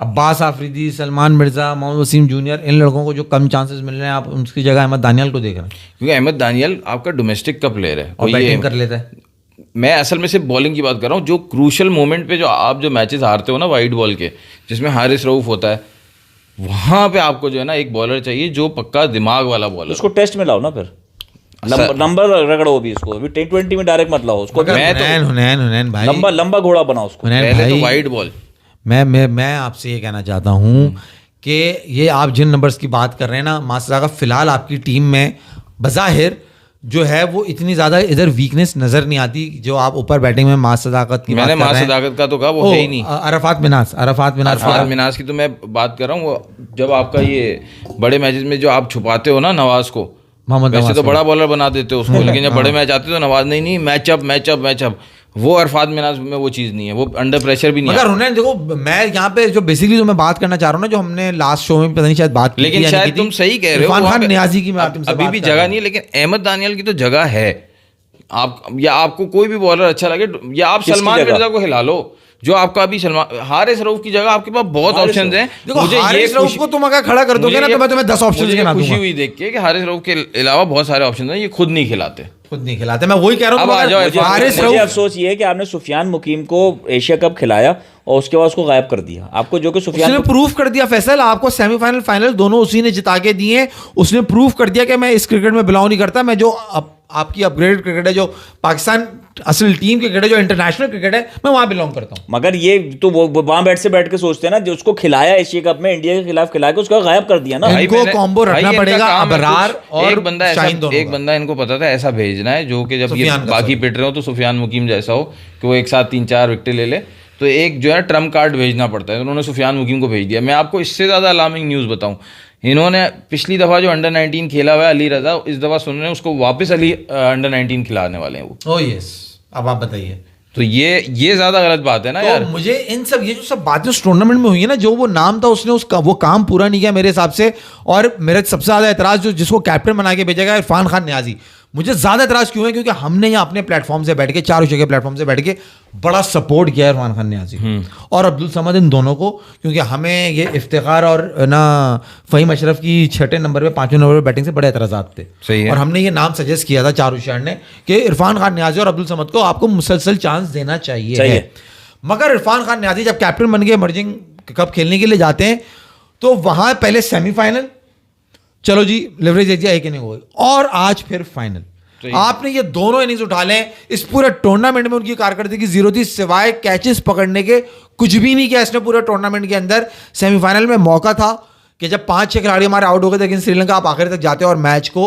S2: अब्बास आफरीदी, सलमान मिर्जा, मोहम्मद वसीम जूनियर, इन लड़कों को जो कम चांसेस मिल रहे हैं, आप उनकी जगह अहमद दानियाल को देख रहे हैं,
S1: क्योंकि अहमद दानियाल आपका डोमेस्टिक का प्लेयर है
S2: और बैटिंग कर लेता है।
S1: मैं असल में सिर्फ बॉलिंग की बात कर रहा हूँ। जो क्रूशल मोमेंट पे जो मैचेस हारते हो ना वाइड बॉल के, जिसमें हारिस रऊफ होता है, वहां पे आपको जो है ना एक बॉलर चाहिए जो पक्का दिमाग वाला बॉलर।
S3: उसको टेस्ट में लाओ ना, फिर नंबर रगड़ो भी उसको, अभी T20 में डायरेक्ट मत लाओ उसको।
S2: हुनैन भाई,
S3: लंबा घोड़ा बनाओ उसको,
S1: पहले तो वाइड बॉल।
S2: मैं आपसे ये कहना चाहता हूँ कि ये आप जिन नंबर्स की बात कर रहे हैं ना, मासदा का फिलहाल आपकी टीम में बज़ाहिर जो है वो इतनी ज्यादा इधर वीकनेस नजर नहीं आती जो आप ऊपर बैटिंग में मास सदाकत की
S1: मैंने
S2: बात कर
S1: मास
S2: रहे हैं।
S1: सदाकत का तो कहा, वो है ही नहीं।
S2: अरफात मिनास
S1: अरफात मिनास की तो मैं बात कर रहा हूँ। वो जब आपका ये बड़े मैचेस में जो आप छुपाते हो ना नवाज को,
S2: मोहम्मद
S1: वैसे
S2: नवाज
S1: तो
S2: को।
S1: बड़ा बॉलर बना देते हो उसको, लेकिन जब बड़े मैच आते तो नवाज नहीं मैचअप, वो अरफात मिनास में वो चीज़ नहीं है, वो अंडर प्रेशर भी नहीं
S2: मगर
S1: है।
S2: उन्हें देखो, मैं यहाँ पे जो बेसिकली जो मैं बात करना चाह रहा हूँ ना, जो हमने लास्ट शो में पता नहीं शायद बात की
S1: लेकिन
S2: थी या नहीं
S1: शायद
S2: की थी,
S1: तुम सही कह रहे हो,
S2: इरफान
S1: वहाँ
S2: खान
S1: पे
S2: नियाजी की मैं तुमसे
S1: अभी
S2: बात
S1: भी
S2: कर रहा
S1: जगह
S2: हूँ।
S1: नहीं है, लेकिन अहमद दानियाल की तो जगह है। आप या आपको कोई भी बॉलर अच्छा लगे, या आप
S3: किसकी
S1: सलमान
S3: जगह?
S1: मिर्जा को हिला लो, जो आपका अभी सलमान हारिस रऊफ की जगह आपके पास बहुत ऑप्शंस हैं।
S2: देखो हारिस रऊफ को तुम अगर खड़ा कर दोगे ना तो मैं तुम्हें 10 ऑप्शंस गिना
S1: खुशी
S2: दूंगा।
S1: हुई देख के कि हारिस रऊफ के अलावा बहुत सारे ऑप्शन हैं, ये खुद नहीं खिलाते।
S2: खुद नहीं खिलाते, मैं वही कह रहा
S1: अब
S2: हूँ।
S1: आ जाओ,
S2: तुम अगर हारिस
S3: मुझे
S2: रऊफ,
S3: अफसोस ये है कि आपने सुफियान मुकीम को एशिया कप खिलाया और उसके बाद उसको गायब कर दिया। आपको जो कि सुफियान
S2: उसने प्रूफ कर दिया फैसल, आपको सेमीफाइनल फाइनल दोनों उसी ने जिता के दिए। उसने प्रूफ कर दिया कि मैं इस क्रिकेट में बिलोंग नहीं करता, मैं जो आपकी अपग्रेडेड क्रिकेट है, जो पाकिस्तान असल टीम क्रिकेट है, जो इंटरनेशनल क्रिकेट है, मैं वहां बिलोंग करता हूँ।
S3: मगर ये तो वो वहां बैठ के सोचते हैं ना, जो उसको खिलाया एशिया कप में इंडिया के खिलाफ खिला के उसको गायब कर दिया ना।
S2: भाई, इनको कॉम्बो रखना
S1: इनका
S2: पड़ेगा,
S1: काम है
S2: अबरार
S1: कुछ,
S2: और
S1: एक बंदा ऐसा,
S2: शाहीन दोनों
S1: एक
S2: का।
S1: बंदा इनको पता था ऐसा भेजना है जो कि जब ये
S2: सुफियान का
S1: बाकी पिट रहे हो तो सुफियान मुकीम जैसा हो कि वो एक साथ 3-4 विकेट ले ले। तो एक जो है ट्रम्प कार्ड भेजना पड़ता है, तो उन्होंने सुफियान मुकीम को भेज दिया। मैं आपको इससे ज़्यादा अलार्मिंग न्यूज़ बताऊं, इन्होंने पिछली दफ़ा जो अंडर 19 खेला हुआ है अली रज़ा, इस दफ़ा सुन रहे हैं उसको वापस अंडर 19 खिलाने वाले हैं वो।
S2: ओह यस, अब आप बताइए।
S1: तो ये ज़्यादा गलत बात है ना यार।
S2: तो मुझे इन सब ये जो सब बातें उस टूर्नामेंट में हुई है ना, जो वो नाम था उसने उसका वो काम पूरा नहीं किया मेरे हिसाब से। और मेरे सबसे ज़्यादा एतराज़ जो जिसको कैप्टन बना के भेजा गया इरफान खान नियाजी, मुझे ज़्यादा एतराज़ क्यों है, क्योंकि हमने यहाँ अपने प्लेटफॉर्म से बैठ के, चारों जगह प्लेटफॉर्म से बैठ के बड़ा सपोर्ट किया इरफान खान नियाजी और अब्दुल समद, इन दोनों को, क्योंकि हमें ये इफ्तिखार और ना फ़हीम अशरफ की 6 नंबर पे 5वें नंबर पे बैटिंग से बड़े एतराज़ात थे।
S1: सही है।
S2: और हमने ये नाम सजेस्ट किया था चारों शहर ने कि इरफान खान नियाजी और अब्दुल समद को आपको मुसलसल चांस देना चाहिए है। मगर इरफान खान नियाजी जब कैप्टन बन के इमर्जिंग कप खेलने के लिए जाते हैं तो वहां पहले सेमीफाइनल, चलो जी लिवरेज एजिया एक इनिंग हो गई, और आज फिर फाइनल। आपने ये दोनों इनिंग्स उठा लें, इस पूरे टूर्नामेंट में उनकी कारकर्दगी जीरो थी, सिवाय कैचेस पकड़ने के कुछ भी नहीं किया इसने पूरे टूर्नामेंट के अंदर। सेमीफाइनल में मौका था कि जब 5-6 खिलाड़ी हमारे आउट हो गए थे लेकिन श्रीलंका, आप आखिर तक जाते हो और मैच को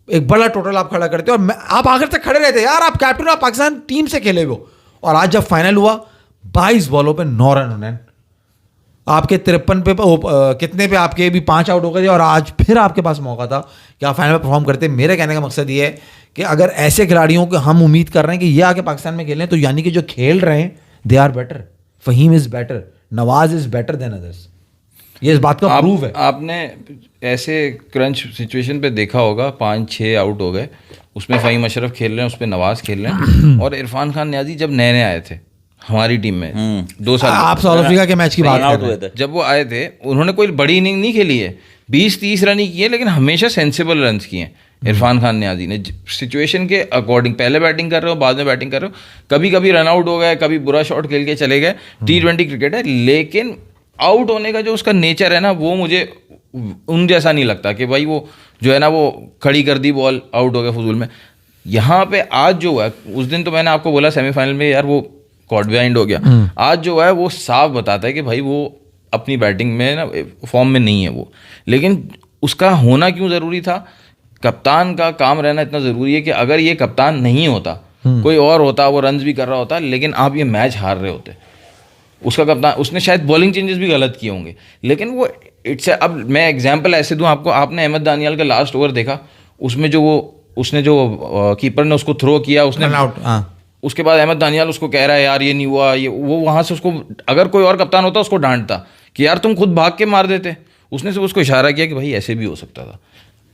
S2: एक बड़ा टोटल आप खड़ा करते हो और आप आखिर तक खड़े रहते यार, आप कैप्टन, आप पाकिस्तान टीम से खेले हो। और आज जब फाइनल हुआ 22 बॉलों पे 9 रन उन्हें, आपके 53 पे कितने पे आपके भी 5 आउट हो गए थे, और आज फिर आपके पास मौका था कि आप फाइनल में परफॉर्म करते। मेरे कहने का मकसद ये है कि अगर ऐसे खिलाड़ियों को हम उम्मीद कर रहे हैं कि ये आके पाकिस्तान में खेलें, तो यानी कि जो खेल रहे हैं they are better. Faheem is better, Nawaz is better than others, ये इस बात का प्रूफ है।
S1: आपने ऐसे क्रंच सिचुएशन पे देखा होगा, 5-6 आउट हो गए, उसमें फ़हीम अशरफ खेल रहे हैं, उसमें नवाज खेल रहे हैं, और इरफान खान नियाजी जब नए नए आए थे हमारी टीम में 2 साल,
S2: आप साउथ अफ्रीका के मैच की बात कर रहे हैं,
S1: जब वो आए थे उन्होंने कोई बड़ी इनिंग नहीं खेली है, 20-30 रन ही किए, लेकिन हमेशा सेंसिबल रन्स किए हैं इरफान खान नियाजी ने, सिचुएशन के अकॉर्डिंग। पहले बैटिंग कर रहे हो, बाद में बैटिंग कर रहे हो, कभी कभी रन आउट हो गए, कभी बुरा शॉट खेल के चले गए। T20 क्रिकेट है, लेकिन आउट होने का जो उसका नेचर है ना, वो मुझे उन जैसा नहीं लगता कि भाई वो जो है ना वो खड़ी कर दी बॉल, आउट हो गया फजूल में। यहाँ पे आज जो है, उस दिन तो मैंने आपको बोला सेमीफाइनल में यार वो कॉट बिहाइंड हो गया, आज जो है वो साफ बताता है कि भाई वो अपनी बैटिंग में ना फॉर्म में नहीं है वो। लेकिन उसका होना क्यों ज़रूरी था? कप्तान का काम रहना इतना ज़रूरी है कि अगर ये कप्तान नहीं होता, कोई और होता, वो रन्स भी कर रहा होता, लेकिन आप ये मैच हार रहे होते। उसका कप्तान, उसने शायद बॉलिंग चेंजेस भी गलत किए होंगे, लेकिन वो इट्स, अब मैं एग्जांपल ऐसे दूं आपको, आपने अहमद दानियाल का लास्ट ओवर देखा, उसमें जो वो उसने जो कीपर ने उसको थ्रो किया, उसने
S2: आउट,
S1: उसके बाद अहमद दानियाल उसको कह रहा है यार ये नहीं हुआ, ये वो, वहाँ से उसको, अगर कोई और कप्तान होता उसको डांटता कि यार तुम खुद भाग के मार देते। उसने सिर्फ उसको इशारा किया कि भाई ऐसे भी हो सकता था।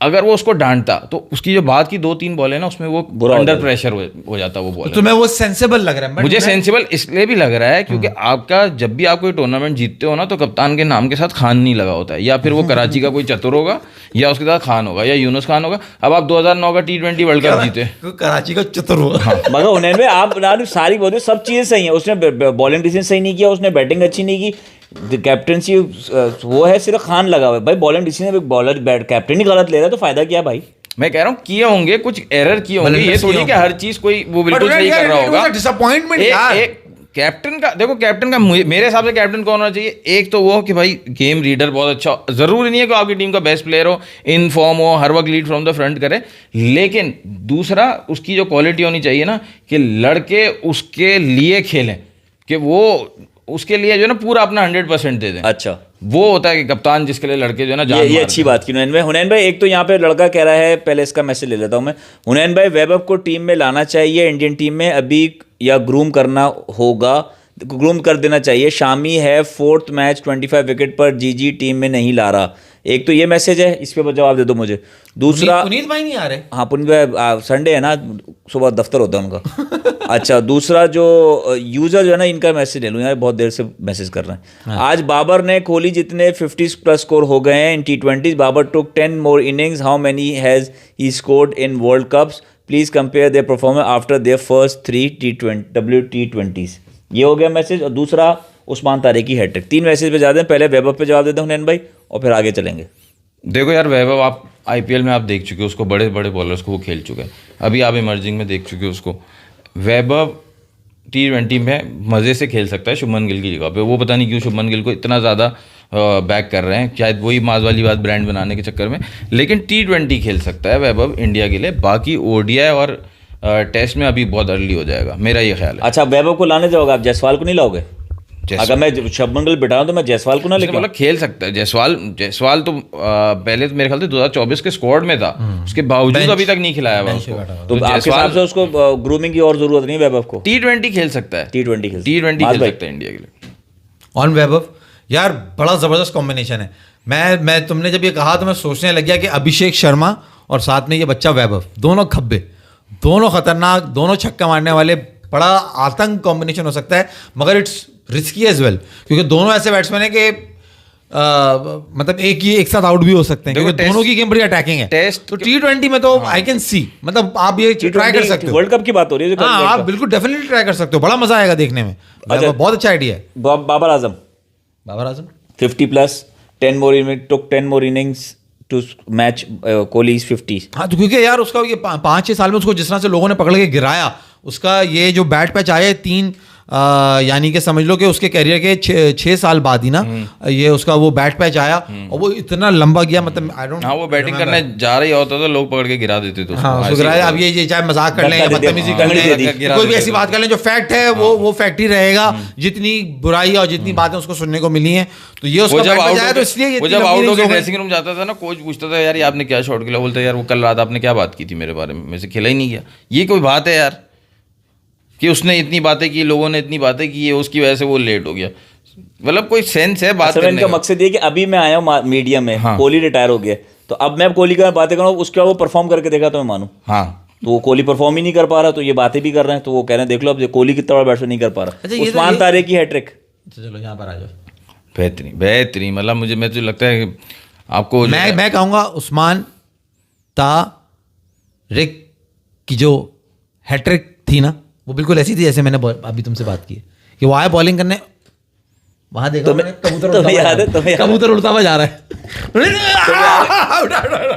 S1: अगर वो उसको डांटता तो उसकी जो बाद की 2-3 बॉल है ना, उसमें वो अंडर प्रेशर हो जाता वो बॉल।
S2: तो मैं वो सेंसिबल लग रहा है,
S1: मुझे सेंसिबल इसलिए भी लग रहा है क्योंकि आपका जब भी आप कोई टूर्नामेंट जीतते हो ना, तो कप्तान के नाम के साथ खान नहीं लगा होता है, या फिर वो कराची का कोई चतुर होगा, या उसके साथ खान होगा, या यूनुस खान होगा। अब आप 2009 का T20 वर्ल्ड कप जीते,
S2: कराची का चतुर हुआ।
S3: मगर उन्होंने आप सारी बोले सब चीजें सही हैं। उसने बॉलिंग डिसीजन सही नहीं किया, उसने बैटिंग अच्छी नहीं की, कैप्टनसी वो है, सिर्फ खान लगा हुआ है भाई। Bowling decision bowler bat captain ही गलत ले रहा है, तो फायदा क्या भाई?
S1: मैं कह रहा हूँ किए होंगे, कुछ एरर किए होंगे, ये थोड़ी कि हर चीज कोई वो बिल्कुल सही कर रहा होगा।
S2: डिसअपॉइंटमेंट यार,
S1: कैप्टन का देखो, कैप्टन का मेरे हिसाब से कैप्टन कौन होना चाहिए? एक तो वो कि भाई गेम रीडर बहुत अच्छा, जरूरी नहीं है कि आपकी टीम का बेस्ट प्लेयर हो, इन फॉर्म हो, हर वक्त लीड फ्रॉम द फ्रंट करे, लेकिन दूसरा उसकी जो क्वालिटी होनी चाहिए ना कि लड़के उसके लिए खेलें, कि वो उसके लिए जो है ना पूरा अपना 100% दे दें।
S3: अच्छा,
S1: वो होता है कि कप्तान जिसके लिए लड़के जो है ना जान
S3: ये
S1: मार
S3: अच्छी
S1: दें।
S3: बात की हुनैन भाई। हुनैन भाई, एक तो यहाँ पे लड़का कह रहा है, पहले इसका मैसेज ले लेता हूँ मैं। हुनैन भाई, वैभव को टीम में लाना चाहिए इंडियन टीम में अभी, या ग्रूम करना होगा, ग्रूम कर देना चाहिए। शामी है 4th मैच 25 विकेट पर, जीजी टीम में नहीं ला रहा। एक तो ये मैसेज है, इस पे जवाब दे दो मुझे। दूसरा,
S2: पुनीत भाई नहीं आ रहे?
S3: हाँ पुनीत भाई संडे है ना, सुबह दफ्तर होता है उनका। अच्छा, दूसरा जो यूजर जो है ना, इनका मैसेज ले लूँ यार, बहुत देर से मैसेज कर रहे हैं। आज बाबर ने, कोहली जितने 50+ स्कोर हो गए हैं in T20s, Babar took 10 more innings, how many has he scored in world cups, please compare their performance after their first 3 T20s। ये हो गया मैसेज। और दूसरा, उस्मान तारे की हैट्रिक। 3 मैसेज पे जाते हैं, पहले वैभव पे जवाब देते हैं हुनैन भाई, और फिर आगे चलेंगे।
S1: देखो यार, वैभव आप IPL में आप देख चुके हो उसको, बड़े बड़े बॉलर्स को वो खेल चुका है, अभी आप इमर्जिंग में देख चुके हो उसको। वैभव T20 में मज़े से खेल सकता है शुभमन गिल की जगह पे। वो पता नहीं क्यों शुभमन गिल को इतना ज़्यादा बैक कर रहे हैं, शायद वही माज वाली बात ब्रांड बनाने के चक्कर में, लेकिन T20 खेल सकता है वैभव इंडिया के लिए। बाकी ODI और टेस्ट में अभी बहुत अर्ली हो जाएगा, मेरा ये ख्याल है।
S3: अच्छा, वैभव को लाने जाओगे आप, जायसवाल को नहीं लाओगे? अगर मैं शुभमन गिल बिठाऊं तो मैं जायसवाल को ना लेके,
S1: मतलब खेल सकता है जायसवाल तो पहले तो मेरे ख्याल से 2024 के स्क्वाड में था, उसके बावजूद अभी तक नहीं खिलाया हुआ उसको।
S3: तो आपके हिसाब से उसको ग्रूमिंग की और जरूरत नहीं है वैभव को?
S1: T20 खेल सकता है,
S3: T20
S1: खेल सकता है इंडिया के लिए।
S2: ऑन वैभव यार, बड़ा जबरदस्त कॉम्बिनेशन है। मैं तुमने जब ये कहा तो मैं सोचने लग गया कि अभिषेक शर्मा और साथ में ये बच्चा वैभव, दोनों खब्बे, दोनों खतरनाक, दोनों छक्का मारने वाले, बड़ा आतंक कॉम्बिनेशन हो सकता है, मगर इट्स रिस्की एज वेल, क्योंकि दोनों ऐसे बैट्समैन है कि मतलब एक साथ आउट भी हो सकते हैं, क्योंकि दोनों की गेम बड़ी अटैकिंग है।
S1: टेस्ट
S2: तो T20 में तो आई कैन सी, मतलब आप ये ट्राई कर सकते हो।
S3: वर्ल्ड कप की बात हो रही है जो
S2: हाँ, आप बिल्कुल डेफिनेटली ट्राई कर सकते हो, बड़ा मजा आएगा देखने में। बहुत अच्छा आइडिया है।
S3: Babar Azam 50+, 10 more innings, took 10 more innings to match कोहली's 50।
S2: हाँ, तो क्योंकि यार उसका ये 5-6 साल में उसको जिस तरह से लोगों ने पकड़ के गिराया, उसका ये जो बैट पैच आए 3 यानी कि समझ लो कि उसके करियर के 6 साल बाद ही ना ये उसका वो बैट पैच आया, और वो इतना लंबा गया, मतलब आई डोंट।
S1: हाँ, वो बैटिंग करने जा रही होता था, लोग पकड़ के गिरा देते थे उसको।
S2: हाँ, उसको गिराया। अब ये चाहे मजाक कर लें या बदतमीजी कर लें, कोई भी ऐसी बात कर लें, जो फैक्ट है वो फैक्ट ही रहेगा। जितनी बुराई और जितनी बातें उसको सुनने को मिली हैं, तो ये उसका बैट पैच आया, तो इसलिए
S1: वो जब आउट होकर ड्रेसिंग रूम जाता था ना, कोच पूछता था यार ये आपने क्या शॉट खेला, बोलता यार वो कल रात आपने क्या बात की थी मेरे बारे में, मेरे से खेला ही नहीं गया। ये कोई बात है यार कि उसने इतनी बातें की, लोगों ने इतनी बातें की है, उसकी वजह से वो लेट हो गया? मतलब कोई सेंस है बात करने
S3: का? मकसद ये कि अभी मैं आया हूँ मीडिया में, कोहली रिटायर हो गया, तो अब मैं कोहली का बातें करूँ, उसके बाद वो परफॉर्म करके देखा तो मैं मानूँ। हाँ, तो वो कोहली परफॉर्म ही नहीं कर पा रहा, तो ये बातें भी कर रहे हैं, तो वो कह रहे हैं देख लो अब कोहली कितना बड़ा बैट्समैन नहीं कर पा रहा। उस्मान तारे की हैट्रिक।
S2: चलो यहाँ पर आ जाओ।
S1: बेहतरीन, मतलब मुझे तो लगता है आपको,
S2: मैं कहूँगा उस्मान तारिक की जो हैट्रिक थी ना, वो बिल्कुल ऐसी थी जैसे मैंने अभी तुमसे बात की है, कि वो आया बॉलिंग करने, वहां देखा कबूतर उड़ता हुआ जा रहा है।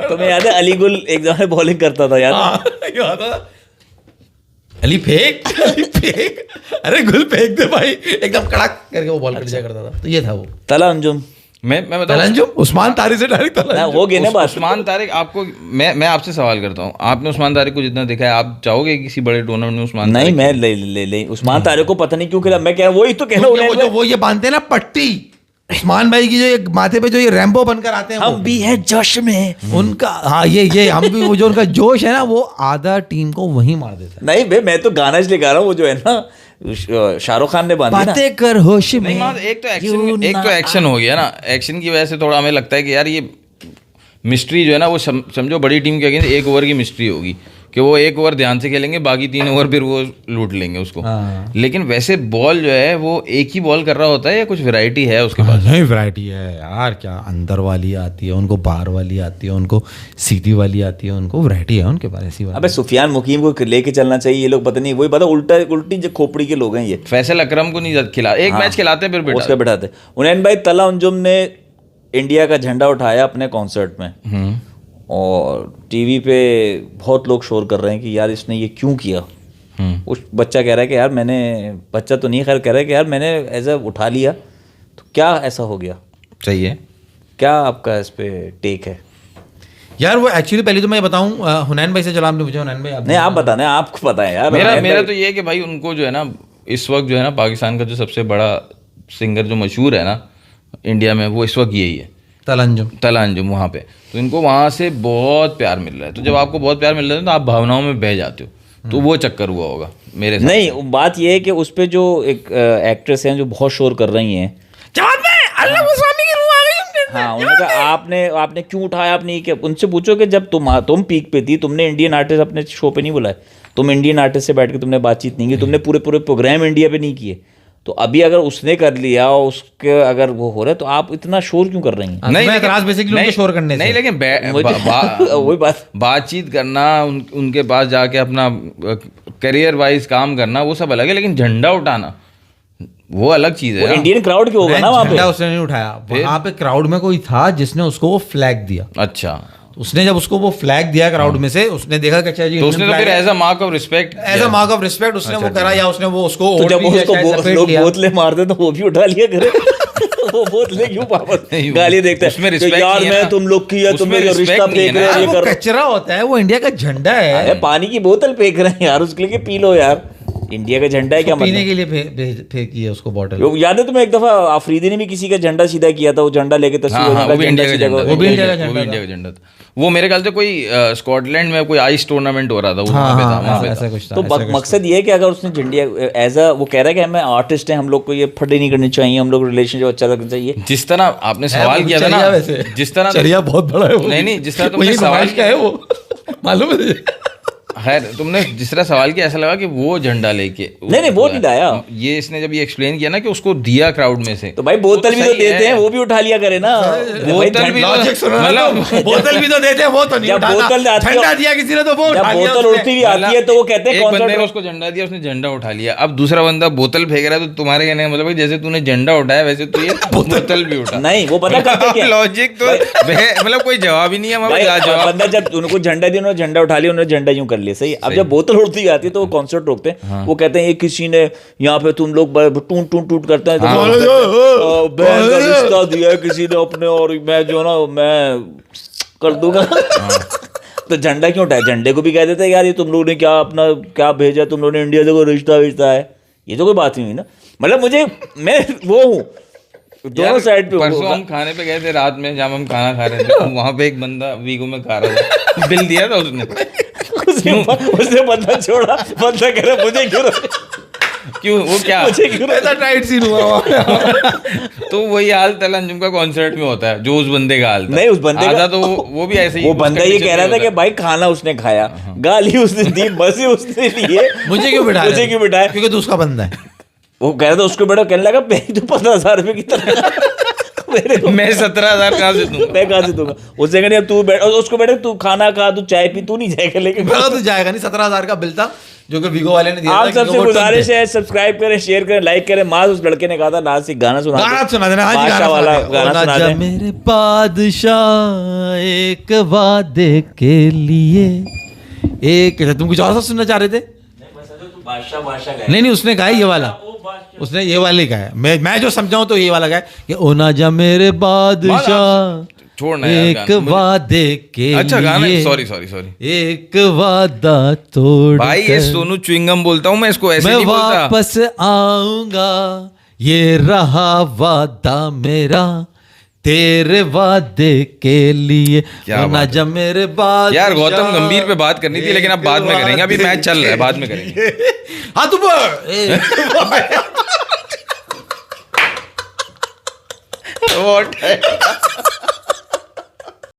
S3: तुम्हें याद है अली गुल एक जगह बॉलिंग करता था यार?
S2: अली फेंक, अरे गुल फेंक दे भाई, एकदम कड़क करके वो बॉल कर दिया करता था। तो ये था वो
S3: तला अंजुम।
S1: मैं बताऊं,
S2: उस्मान तारिक से डायरेक्ट
S3: हो गया ना बात।
S1: उस्मान तारिक आपको, मैं आपसे सवाल करता हूँ, आपने उस्मान तारिक को जितना देखा है, आप चाहोगे किसी बड़े टूर्नामेंट में उस्मान?
S3: नहीं, मैं ले उस्मान तारिक को पता नहीं क्यों खिला। मैं कह रहा वही तो कह रहा हूँ,
S2: वो ये बांधते हैं ना पट्टी, उस्मान भाई की जो ये माथे पे जो ये रैम्बो बनकर आते हैं,
S3: हम भी है जोश में
S2: उनका। हाँ, ये हम भी, वो जो उनका जोश है ना, वो आधा टीम को वहीं मार देता है।
S3: नहीं भाई, मैं तो गाना इसलिए गा रहा हूँ, वो जो है ना शाहरुख खान ने बांधी ना,
S2: बातें कर होश में।
S1: एक तो एक्शन हो गया ना, एक्शन की वजह से थोड़ा हमें लगता है कि यार ये मिस्ट्री जो है ना, वो समझो बड़ी टीम के अगेंस्ट 1 ओवर की मिस्ट्री होगी, कि वो 1 ओवर ध्यान से खेलेंगे, बाकी 3 ओवर फिर वो लूट लेंगे उसको। लेकिन वैसे बॉल जो है वो एक ही बॉल कर रहा होता है, या कुछ वैरायटी है उसके पास?
S2: नहीं, वैरायटी है यार, क्या अंदर वाली आती है उनको, बाहर वाली आती है उनको, सीधी वाली आती है उनको, वैरायटी है उनके पास ऐसी बात।
S3: अबे सुफियान मुकीम को लेके चलना चाहिए, ये लोग पता नहीं, वही पता उल्टी जो खोपड़ी के लोग हैं ये।
S1: फैसल अकरम को नहीं खिला, एक मैच खिलाते हैं फिर
S3: उसका बिठाते। उनैन भाई, तला अंजुम ने इंडिया का झंडा उठाया अपने कॉन्सर्ट में, और टीवी पे बहुत लोग शोर कर रहे हैं कि यार इसने ये क्यों किया। उस बच्चा कह रहा है कि यार मैंने, बच्चा तो नहीं खैर कह रहा है कि यार मैंने ऐसा उठा लिया तो क्या ऐसा हो गया,
S1: सही है।
S3: क्या आपका इस पे टेक है?
S2: यार वो एक्चुअली पहले तो मैं बताऊं, हुनैन भाई से चला, आपने पूछा हुनैन भाई
S3: नहीं आप बताना, आपको पता है यार।
S1: मेरा तो ये है कि भाई उनको जो है ना इस वक्त जो है ना पाकिस्तान का जो सबसे बड़ा सिंगर जो मशहूर है ना इंडिया में, वो इस वक्त यही है, तलांजुम वहाँ पे। तो इनको वहाँ से बहुत प्यार मिल रहा है। तो जब आपको बहुत प्यार मिल रहा है तो आप भावनाओं में बह जाते हो, तो वो चक्कर हुआ होगा मेरे साथ।
S3: नहीं बात ये है कि उस पे जो एक एक्ट्रेस हैं जो बहुत शोर कर रही हैं, हाँ उन्होंने कहा आपने क्यों उठाया, आपने क्या, उनसे पूछो कि जब तुम पीक पे थी, तुमने इंडियन आर्टिस्ट अपने शो पे नहीं बुलाए, तुम इंडियन आर्टिस्ट से बैठ के तुमने बातचीत नहीं की, तुमने पूरे प्रोग्राम इंडिया पे नहीं किए। तो अभी अगर उसने कर लिया और उसके अगर वो हो रहा है तो आप इतना शोर क्यों कर रही हैं?
S2: नहीं, मैं एतराज बेसिकली उनको शोर करने से
S1: नहीं, लेकिन
S3: वही बात,
S1: बातचीत करना, उनके पास जाके अपना करियर वाइज काम करना, वो सब अलग है, लेकिन झंडा उठाना वो अलग चीज है।
S3: इंडियन क्राउड क्यों होगा ना वहाँ पे?
S2: झंडा उसने नहीं उठाया, वहाँ पे क्राउड में कोई था जिसने उसको वो फ्लैग दिया।
S1: अच्छा,
S2: उसने जब उसको वो फ्लैग दिया क्राउड में से, उसने देखा कि अच्छा जी,
S1: तो उसने तो फिर as a mark of respect,
S2: उसने वो करा, या उसने वो उसको
S3: तो जब उसको लोग बोतलें मारते तो वो भी उठा लिया करे। वो बोतलें क्यों वापस गाली देखते हैं,
S1: उसमें
S3: तो
S1: रिस्पेक्ट
S3: यार मैं तुम लोग की है, तुम्हें जो रिश्ता फेंक रहे हैं, ये कर,
S2: कचरा होता है, वो इंडिया का झंडा है।
S3: पानी की बोतल फेंक रहे हैं यार, उसके लिए पी लो यार, इंडिया का झंडा है क्या मतलब?
S2: पीने के लिए फेंकी है उसको बॉटल।
S3: याद है तुम्हें एक दफा अफरीदी ने भी किसी का झंडा सीधा किया था, वो झंडा लेके तस्वीर,
S1: वो भी इंडिया का झंडा,
S2: वो भी इंडिया का
S1: झंडा था। वो मेरे ख्याल से कोई स्कॉटलैंड में कोई आइस टूर्नामेंट हो रहा था, वहाँ पे था, वहाँ पे
S2: ऐसा
S1: था।
S2: कुछ था।
S3: तो मकसद ये है कि अगर उसने झंडिया एज अ, वो कह रहा है कि हमें आर्टिस्ट हैं, हम लोग को ये फटे नहीं करनी चाहिए, हम लोग रिलेशनशिप अच्छा रखना चाहिए।
S1: जिस तरह आपने सवाल किया था ना, जिस तरह
S2: चरिया बहुत बड़ा है वो।
S1: नहीं, जिस तरह तुमने सवाल
S2: किया है वो मालूम है।
S1: खैर तुमने जिस तरह सवाल किया, ऐसा लगा कि वो झंडा लेके,
S3: नहीं वो नहीं लाया।
S1: ये इसने जब ये एक्सप्लेन किया ना कि उसको दिया क्राउड में से,
S3: तो भाई बोतल भी तो देते हैं, वो भी उठा लिया करे ना।
S1: बोतल भी मतलब
S2: बोतल भी तो देते हैं, वो तो नहीं उठाना।
S3: बोतल
S2: झंडा दिया किसी ने तो वो उठा लिया।
S3: बोतल उड़ती हुई आती है तो वो कहते हैं
S1: एक बंदे ने उसको झंडा दिया, उसने झंडा उठा लिया। अब दूसरा बंदा बोतल फेंक रहा है, तो तुम्हारे कहने का मतलब जैसे तूने झंडा उठाया वैसे तू ये बोतल भी उठा।
S3: नहीं वो पता करते क्या,
S1: लॉजिक तो मतलब कोई जवाब ही नहीं है।
S3: बंदा जब उनको झंडा दिया, उन्होंने झंडा उठा लिया, उन्होंने झंडा यूं कर लिया, सही। अब जब बोतल उड़ती आती है तो वो कॉन्सर्ट रोकते हैं, वो कहते हैं ये किसी ने यहाँ पे तुम लोग टूट टूट टूट करते हैं, बहन का रिश्ता दिया है किसी ने अपने, और मैं जो ना मैं कर दूंगा। तो झंडा क्यों उठाया? झंडे को भी कह देते हैं यार ये तुम लोग ने क्या अपना क्या भेजा, तुम लोगों ने इंडिया से कोई रिश्ता है, ये तो कोई बात ही नहीं ना। मतलब मुझे, मैं वो हूँ दोनों साइड पे।
S1: परसों हम खाने पे गए थे रात में, जब हम खाना खा रहे थे, वहाँ पे एक बंदा वीगो में खा रहा था, बिल दिया था
S3: उसने बंदा छोड़ा, बंदा कह रहा मुझे
S1: क्यों वो क्या
S3: मुझे क्यों
S2: ऐसा टाइट सीन हुआ।
S1: तो वही हाल तलांजुम का कॉन्सर्ट में होता है, जो उस बंदे का हाल था।
S3: नहीं उस बंदे का
S1: तो वो भी ऐसे ही,
S3: वो बंदा ये कह रहा था कि भाई खाना उसने खाया, गाली उसने दी, मजे उसने लिए,
S2: मुझे क्यों बिठाया? क्योंकि तू उसका बंदा है।
S3: वो कह रहा था उसको बेटा, कहने लगा तो 15,000 रुपए की तरह
S1: मैं 17,000 कहाँ से दूंगा?
S3: मैं कहाँ से दूंगा? उससे कहने अब तू बैठ, उसको बेटा तू खाना खा, तू चाय पी, तू नहीं जाएगा लेकिन
S2: तो जाएगा नहीं। 17,000 का बिल था जो कि वीगो वाले ने दिया।
S3: आप सबसे गुजारिश है सब्सक्राइब करें, शेयर करें, लाइक करें। माज उस लड़के ने कहा था नाज से गाना सुना
S2: देना,
S3: बादशाह वाला गाना सुना दे।
S2: मेरे बादशाह एक वादे के लिए एक, तुम कुछ और सा सुनना चाह रहे थे? नहीं उसने कहा ये वाला, उसने ये वाले का है। मैं जो समझाऊं तो ये वाला का है कि ओ ना जा मेरे बादशाह
S1: छोड़ना
S2: एक वादे के
S1: अच्छा
S2: लिए।
S1: गाना, सॉरी
S2: एक वादा तोड़
S1: भाई, ये सोनू च्युइंगम बोलता हूँ मैं, इसको ऐसे नहीं बोलता।
S2: मैं वापस आऊंगा, ये रहा वादा मेरा तेरे वादे के लिए। ना जब मेरे बाद
S1: यार गौतम गंभीर पे बात करनी थी, लेकिन अब बाद में करेंगे, अभी मैच चल रहा है, बाद में करेंगे।
S2: हाँ तू